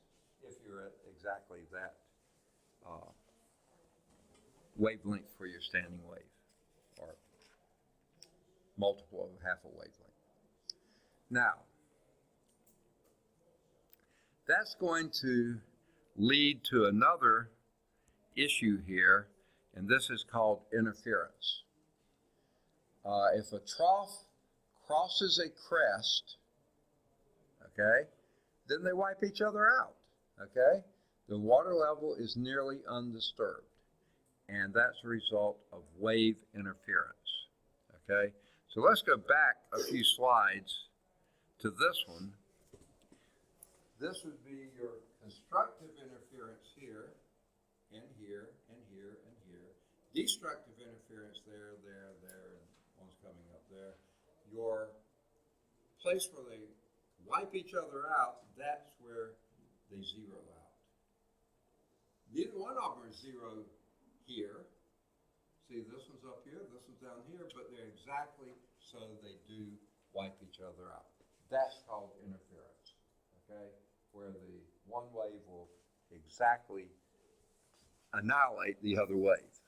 Speaker 1: if you're at exactly that wavelength for your standing wave, or multiple of half a wavelength. Now, that's going to lead to another issue here, and this is called interference. If a trough crosses a crest, okay, then they wipe each other out, okay? The water level is nearly undisturbed, and that's a result of wave interference, okay? So let's go back a few slides to this one. This would be your constructive interference here, and here, and here, and here. Destructive interference there, and one's coming up there. Your place where they wipe each other out, that's where they zero out. Neither one of them are zero here. See, this one's up here, this one's down here, but they're exactly so they do wipe each other out. That's called interference, okay? Where the one wave will exactly annihilate the other wave,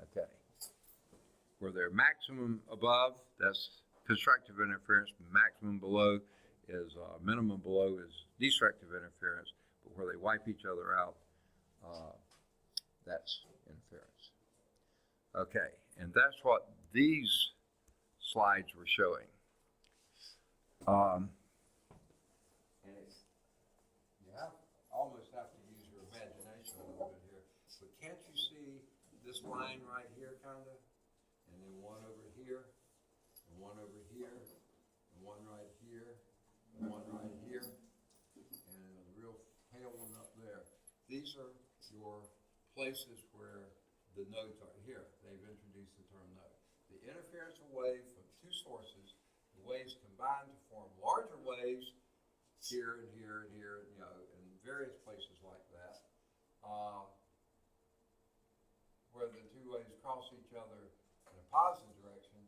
Speaker 1: okay? Where they're maximum above, that's constructive interference. Maximum below is, minimum below is destructive interference. But where they wipe each other out, that's interference. Okay, and that's what these slides were showing. And you almost have to use your imagination a little bit here. But can't you see this line right here, kind of? And then one over here, and one over here, and one right here, and one right here, and a real pale one up there. These are your places where the nodes are. Here, they've introduced the term node. The interference of wave from 2 sources, the waves combine to form larger waves here and here and here, you know, in various places like that, where the 2 waves cross each other in a positive direction,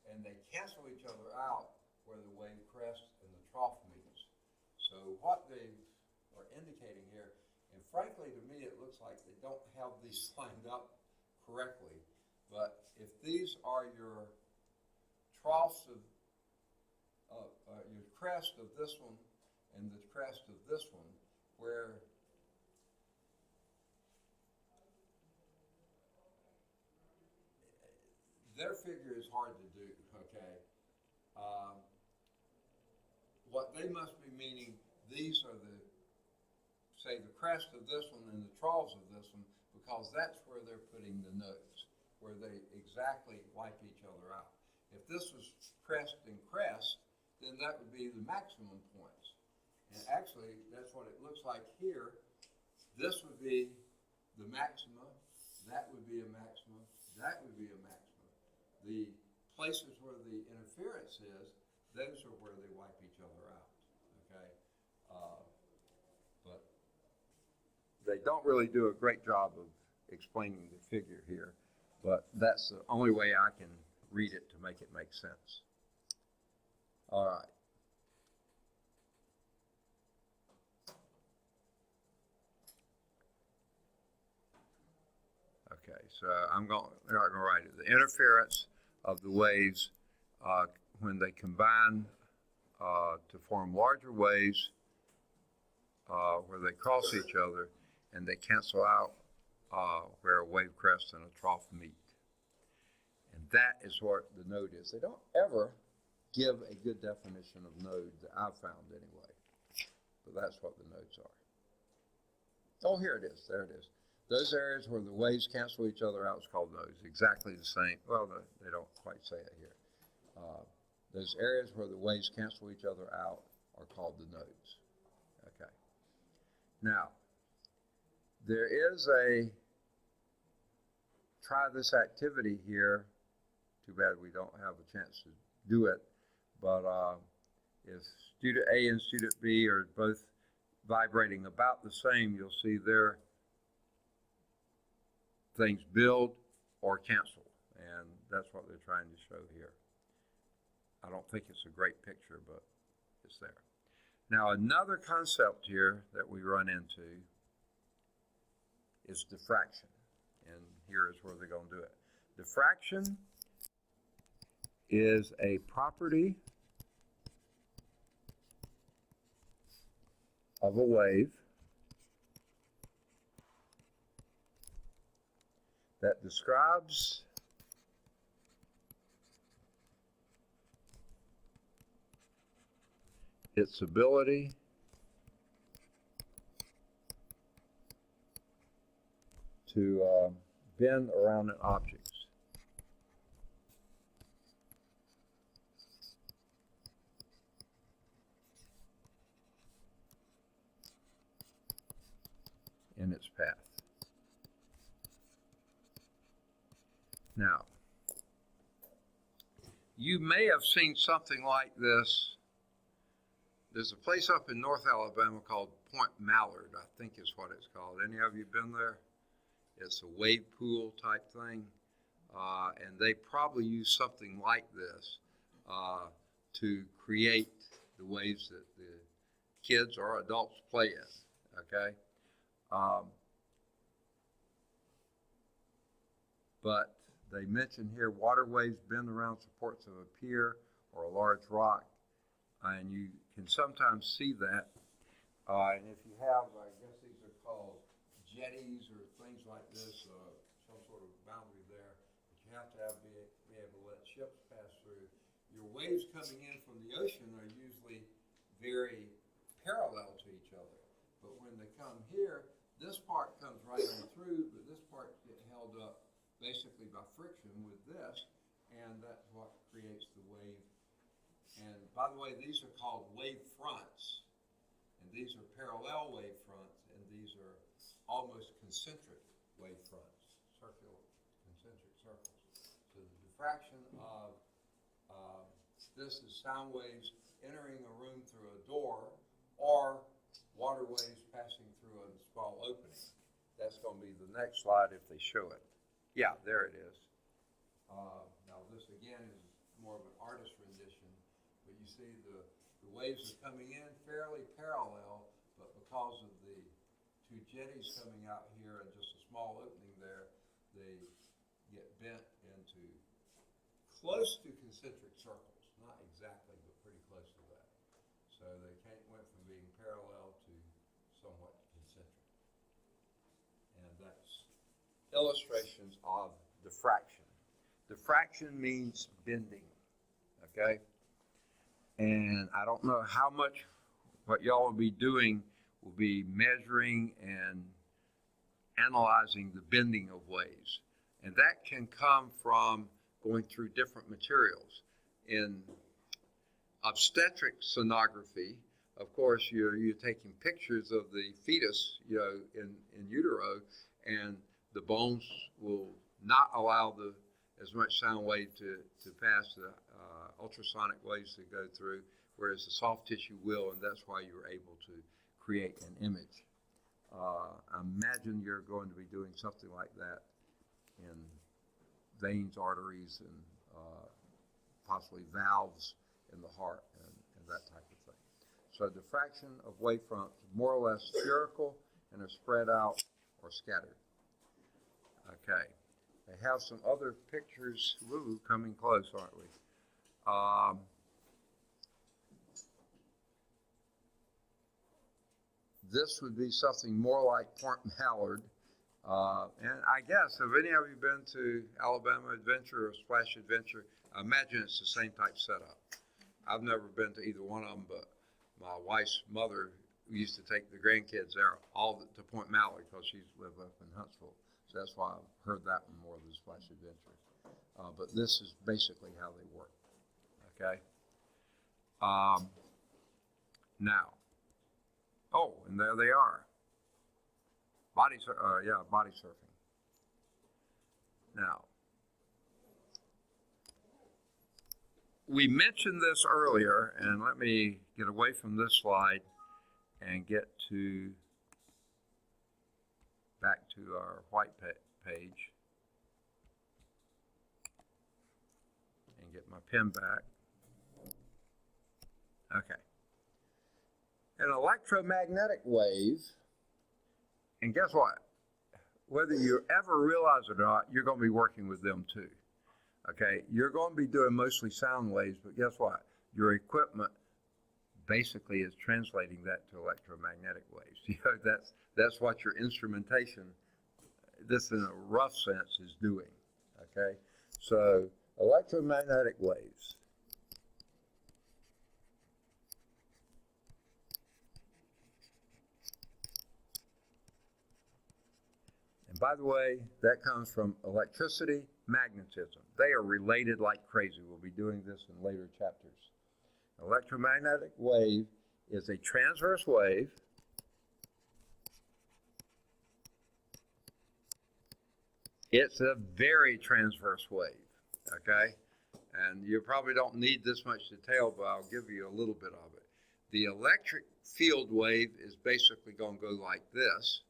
Speaker 1: and they cancel each other out where the wave crest and the trough meets. So what they are indicating here, and frankly to me it looks like they don't have these lined up correctly, but if these are your troughs of your crest of this one and the crest of this one, where their figure is hard to do, okay? What they must be meaning, these are the, say, the crest of this one and the troughs of this one, because that's where they're putting the nodes, where they exactly wipe each other out. If this was crest and crest, then that would be the maximum points. And actually, that's what it looks like here. This would be the maxima, that would be a maxima, that would be a maxima. The places where the interference is, those are where they wipe each other out, okay? But they don't really do a great job of explaining the figure here, but that's the only way I can read it to make it make sense. All right. Okay, so I'm going to write it. The interference of the waves when they combine to form larger waves where they cross each other and they cancel out where a wave crest and a trough meet. And that is what the node is. They don't ever give a good definition of node that I've found anyway. But that's what the nodes are. Oh, here it is. There it is. Those areas where the waves cancel each other out is called nodes. Exactly the same. Well, they don't quite say it here. Those areas where the waves cancel each other out are called the nodes. Okay. Now, there is a try this activity here. Too bad we don't have a chance to do it. But if student A and student B are both vibrating about the same, you'll see there things build or cancel. And that's what they're trying to show here. I don't think it's a great picture, but it's there. Now, another concept here that we run into is diffraction. And here is where they're going to do it. Diffraction is a property of a wave that describes its ability to bend around an object. In its path. Now, you may have seen something like this. There's a place up in North Alabama called Point Mallard, I think is what it's called. Any of you been there? It's a wave pool type thing. And they probably use something like this to create the waves that the kids or adults play in, okay? But they mention here water waves bend around supports of a pier or a large rock, and you can sometimes see that. And if you have, I guess these are called jetties or things like this, some sort of boundary there, but you have to be able to let ships pass through. Your waves coming in from the ocean are usually very parallel to each other, but when they come here, this part comes right on through, but this part gets held up basically by friction with this, and that's what creates the wave. And by the way, these are called wave fronts, and these are parallel wave fronts, and these are almost concentric wave fronts, circular concentric circles. So the diffraction of this is sound waves entering a room through a door, or water waves passing through a small opening. That's going to be the next slide if they show it. Yeah, there it is. Now this again is more of an artist rendition, but you see the waves are coming in fairly parallel, but because of the two jetties coming out here and just a small opening there, they get bent into close to concentric circles. Not exactly, but pretty close to that. So they went from being parallel to somewhat concentric. And that's illustrations of diffraction. Diffraction means bending, okay? And I don't know how much what y'all will be doing will be measuring and analyzing the bending of waves. And that can come from going through different materials. In obstetric sonography, of course, you're taking pictures of the fetus, in utero, and the bones will not allow as much sound wave to pass, the ultrasonic waves to go through, whereas the soft tissue will, and that's why you're able to create an image. I imagine you're going to be doing something like that in veins, arteries, and possibly valves in the heart and that type of thing. So diffraction of wavefronts is more or less spherical and are spread out or scattered. Okay, they have some other pictures. Woo, coming close, aren't we? This would be something more like Point Mallard. And I guess, have any of you been to Alabama Adventure or Splash Adventure? I imagine it's the same type setup. I've never been to either one of them, but my wife's mother used to take the grandkids there to Point Mallard because she lived up in Huntsville. So that's why I've heard that one more than Splash Adventure. But this is basically how they work. Okay. Now. Oh, and there they are. Body surfing. Now, we mentioned this earlier, and let me get away from this slide. and get to back to our white page and get my pen back. Okay. An electromagnetic wave, and guess what? Whether you ever realize it or not, you're going to be working with them too. Okay, you're going to be doing mostly sound waves, but guess what? Your equipment basically is translating that to electromagnetic waves. You know, that's what your instrumentation, this in a rough sense, is doing. Okay, so electromagnetic waves. And by the way, that comes from electricity, magnetism. They are related like crazy. We'll be doing this in later chapters. Electromagnetic wave is a transverse wave It's a very transverse wave, okay? And you probably don't need this much detail, but I'll give you a little bit of it. The electric field wave is basically going to go like this.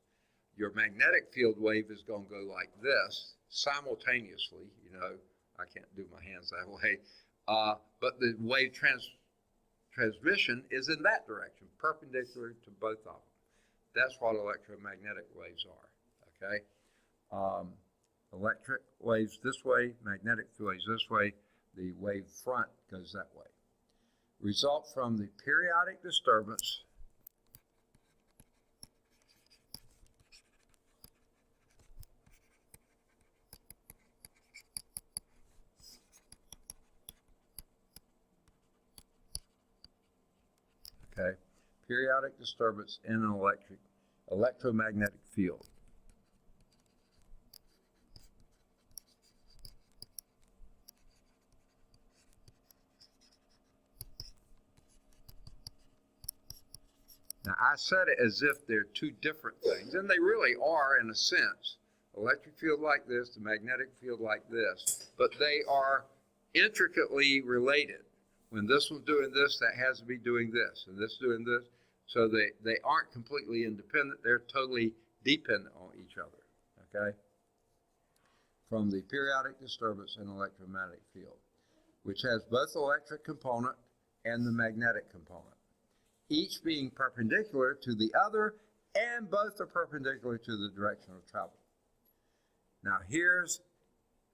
Speaker 1: Your magnetic field wave is going to go like this simultaneously. You know, I can't do my hands that way. But the wave transmission is in that direction, perpendicular to both of them. That's what electromagnetic waves are, okay? Electric waves this way, magnetic waves this way, the wave front goes that way. Result from the periodic disturbance periodic disturbance in an electromagnetic field. Now, I said it as if they're two different things, and they really are in a sense. Electric field like this, the magnetic field like this, but they are intricately related. When this one's doing this, that has to be doing this, and this doing this. So they aren't completely independent. They're totally dependent on each other, okay? From the periodic disturbance in electromagnetic field, which has both the electric component and the magnetic component, each being perpendicular to the other, and both are perpendicular to the direction of travel. Now here's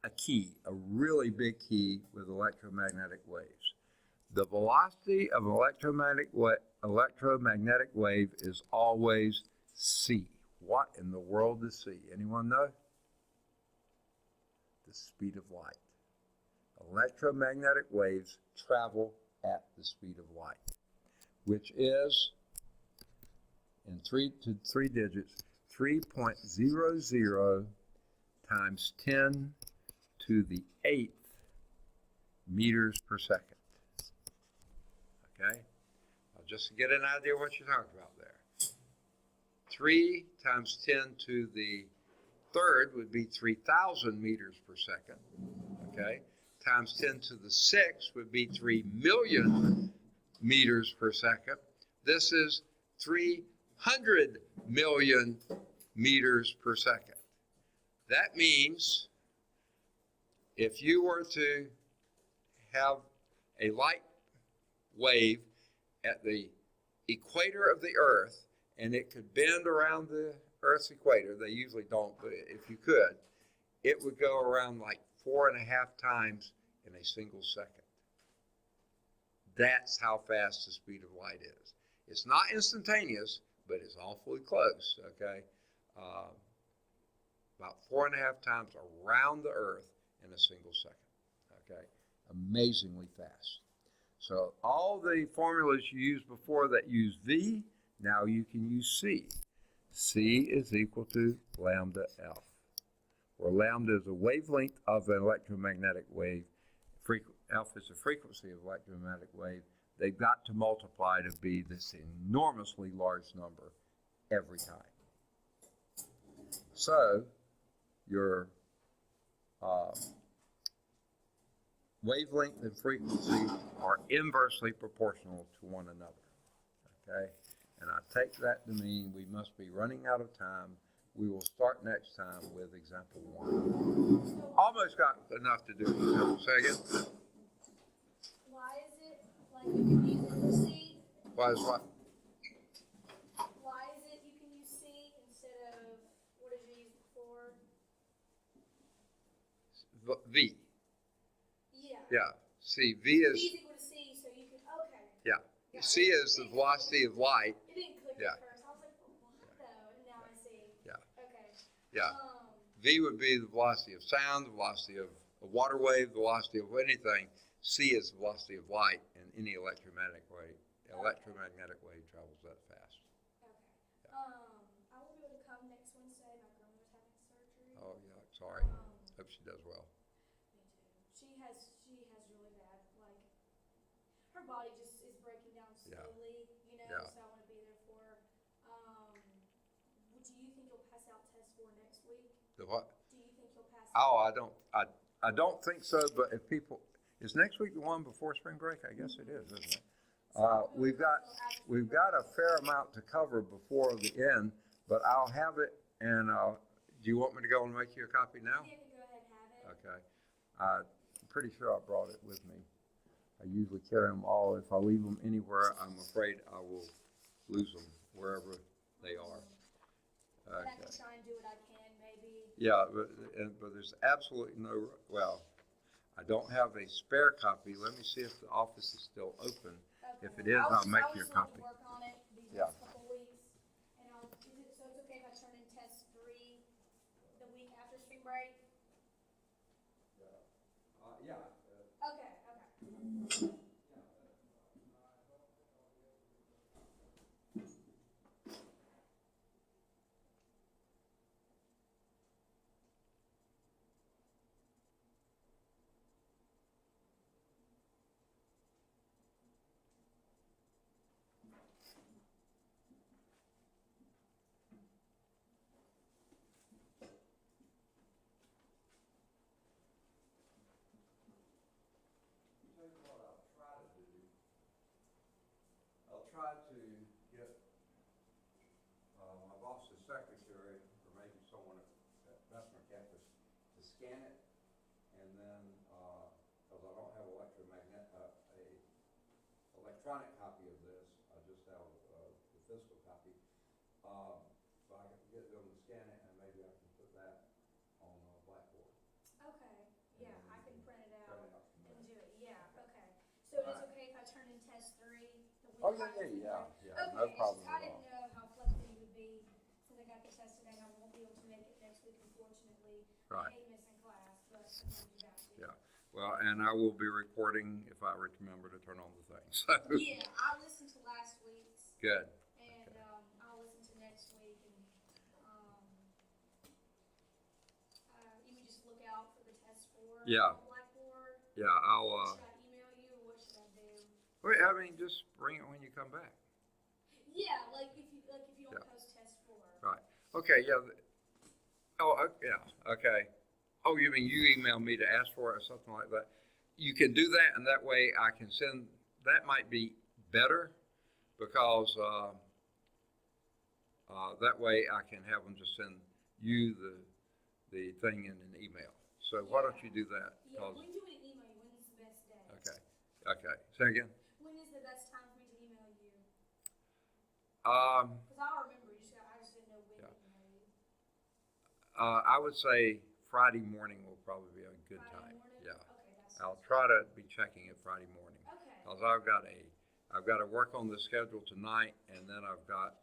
Speaker 1: a key, a really big key with electromagnetic waves. The velocity of an electromagnetic wave is always c. What in the world is c? Anyone know? The speed of light. Electromagnetic waves travel at the speed of light, which is, in three digits, 3.00 times 10 to the 8th meters per second. Okay? Just to get an idea of what you're talking about there. 3 times 10 to the 3rd would be 3,000 meters per second. Okay? Times 10 to the 6th would be 3 million meters per second. This is 300 million meters per second. That means if you were to have a light wave at the equator of the Earth, and it could bend around the Earth's equator, they usually don't, but if you could, it would go around like 4.5 times in a single second. That's how fast the speed of light is. It's not instantaneous, but it's awfully close, okay? About 4.5 times around the Earth in a single second, okay? Amazingly fast. So all the formulas you used before that use V, now you can use C. C is equal to lambda F, where lambda is a wavelength of an electromagnetic wave. F is the frequency of electromagnetic wave. They've got to multiply to be this enormously large number every time. So your wavelength and frequency are inversely proportional to one another, okay? And I take that to mean we must be running out of time. We will start next time with example 1. Almost got enough to do with example. Say again.
Speaker 2: Why is it like you can use it for C?
Speaker 1: Why is what?
Speaker 2: Why is it you can use C instead of what did you use before?
Speaker 1: V.
Speaker 2: Yeah.
Speaker 1: Yeah. See, V
Speaker 2: V
Speaker 1: is,
Speaker 2: is equal to C, so you can okay.
Speaker 1: yeah.
Speaker 2: Got
Speaker 1: C
Speaker 2: it.
Speaker 1: is the velocity of light.
Speaker 2: It didn't click
Speaker 1: Yeah.
Speaker 2: at first. I was like, well, what though? And now I see.
Speaker 1: Yeah.
Speaker 2: Okay.
Speaker 1: Yeah. V would be the velocity of sound, the velocity of a water wave, the velocity of anything. C is the velocity of light, and any electromagnetic wave travels that fast.
Speaker 2: Okay. I will be able to come next Wednesday. My grandmother's having surgery.
Speaker 1: Oh yeah, sorry. Hope she does well.
Speaker 2: Me too. She has really bad, like, her body just is breaking down slowly, you know,
Speaker 1: Yeah.
Speaker 2: so I want to be there for her. Do you think you'll pass out test 4 next week?
Speaker 1: The what?
Speaker 2: Do you think you'll pass
Speaker 1: Oh,
Speaker 2: out?
Speaker 1: I don't think so. But if people, is next week the one before spring break? I guess it is, isn't it? We've got a fair amount to cover before the end, but I'll have it. And do you want me to go and make you a copy now?
Speaker 2: Yeah, you can go ahead and have it.
Speaker 1: Okay. I'm pretty sure I brought it with me. I usually carry them all. If I leave them anywhere, I'm afraid I will lose them wherever they are.
Speaker 2: And I
Speaker 1: Okay.
Speaker 2: can try and do what I can, maybe.
Speaker 1: Yeah, but there's absolutely no, well, I don't have a spare copy. Let me see if the office is still open.
Speaker 2: Okay.
Speaker 1: If it is, I'll make you a copy.
Speaker 2: I was work on it these
Speaker 1: Yeah.
Speaker 2: next couple weeks, and so it's okay if I turn in test 3 the week after spring break?
Speaker 1: Yeah.
Speaker 2: Okay.
Speaker 1: I'll try to get my boss's secretary, or maybe someone at Bessemer campus, to scan it, and then, because I don't have a electronic copy of this, I just have the physical copy. So I can get them to scan it, and maybe I can put that on Blackboard.
Speaker 2: Okay, yeah, I can print it out
Speaker 1: Print it out from
Speaker 2: and
Speaker 1: there.
Speaker 2: do it, yeah, okay. So it's okay if I turn in test 3 the week
Speaker 1: Oh,
Speaker 2: after?
Speaker 1: yeah,
Speaker 2: Okay,
Speaker 1: no problem
Speaker 2: I
Speaker 1: at
Speaker 2: didn't
Speaker 1: all.
Speaker 2: know how flexible you would be, since I got the test today, and I won't be able to make it next week, unfortunately.
Speaker 1: Right.
Speaker 2: I hate missing class, but sometimes you got to.
Speaker 1: Yeah. Well, and I will be recording if I remember to turn on the thing. So.
Speaker 2: Yeah, I listened to last week's,
Speaker 1: Good.
Speaker 2: and I'll listen to next week, and you can just look out for the test 4
Speaker 1: Yeah.
Speaker 2: on Blackboard.
Speaker 1: Yeah, I'll.
Speaker 2: Should I email you, or what should I do?
Speaker 1: Wait, I mean, just bring it when you come back.
Speaker 2: Yeah, like if you don't
Speaker 1: Yeah.
Speaker 2: post test 4.
Speaker 1: Right. Okay. Yeah. Yeah. Okay. Oh, you mean you email me to ask for it or something like that? You can do that, and that way I can send. That might be better, because that way I can have them just send you the thing in an email. So why don't you do that?
Speaker 2: Yeah, when do you email you? When's the best day?
Speaker 1: Okay. Okay. Say again.
Speaker 2: When is the best time for me to email you?
Speaker 1: Um.
Speaker 2: Because I'll remember. I just didn't know when
Speaker 1: Yeah.
Speaker 2: to email you.
Speaker 1: I would say Friday morning will probably be a good
Speaker 2: Friday
Speaker 1: time.
Speaker 2: morning?
Speaker 1: Yeah.
Speaker 2: Okay, that's
Speaker 1: I'll try to be checking it Friday morning.
Speaker 2: okay.
Speaker 1: Because I've got to work on the schedule tonight, and then I've got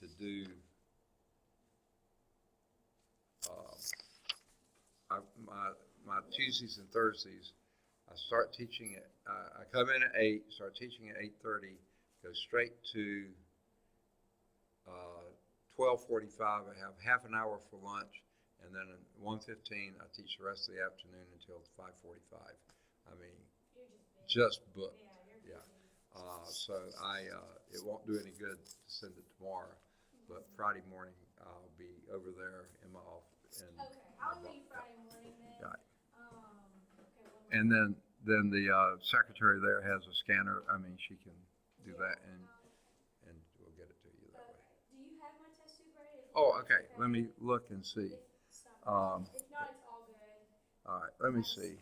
Speaker 1: to do. My Tuesdays and Thursdays, I start teaching at. I come in at 8, start teaching at 8:30, go straight to 12:45. I have half an hour for lunch, and then at 1:15 I teach the rest of the afternoon until 5:45. I mean,
Speaker 2: You're just busy.
Speaker 1: just booked.
Speaker 2: Yeah, you're
Speaker 1: Yeah.
Speaker 2: busy.
Speaker 1: So it won't do any good to send it tomorrow, but Friday morning I'll be over there in my office.
Speaker 2: Okay, I'll email you Friday morning then.
Speaker 1: Yeah.
Speaker 2: Okay,
Speaker 1: And then then the secretary there has a scanner. I mean, she can do that, and we'll get it to you that way.
Speaker 2: Do you have my test tube ready?
Speaker 1: Oh, okay. Let me look and see.
Speaker 2: If not, it's all good.
Speaker 1: All right, let me see.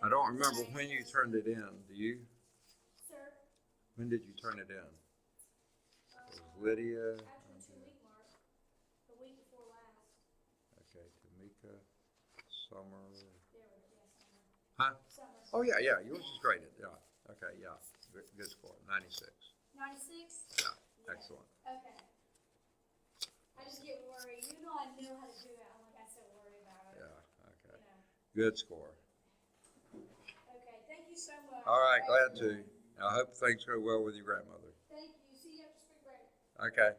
Speaker 1: I don't remember when you turned it in. Do you?
Speaker 2: Sir?
Speaker 1: When did you turn it in? Was Lydia?
Speaker 2: After the 2-week mark, the week before last.
Speaker 1: Okay, Tamika, Summer.
Speaker 2: There we go, yeah, summer.
Speaker 1: Huh?
Speaker 2: Summer.
Speaker 1: Oh, yeah, yeah. Yours is graded. Yeah. Okay, yeah. Good score. 96.
Speaker 2: 96?
Speaker 1: Yeah, excellent.
Speaker 2: Okay. I just get worried. You know I know how to do it. I'm like, I so worried about it.
Speaker 1: Yeah, okay.
Speaker 2: You know.
Speaker 1: Good score.
Speaker 2: Okay, thank you so much.
Speaker 1: All right, glad to. I hope things go well with your grandmother.
Speaker 2: Thank you. See you after spring break.
Speaker 1: Okay.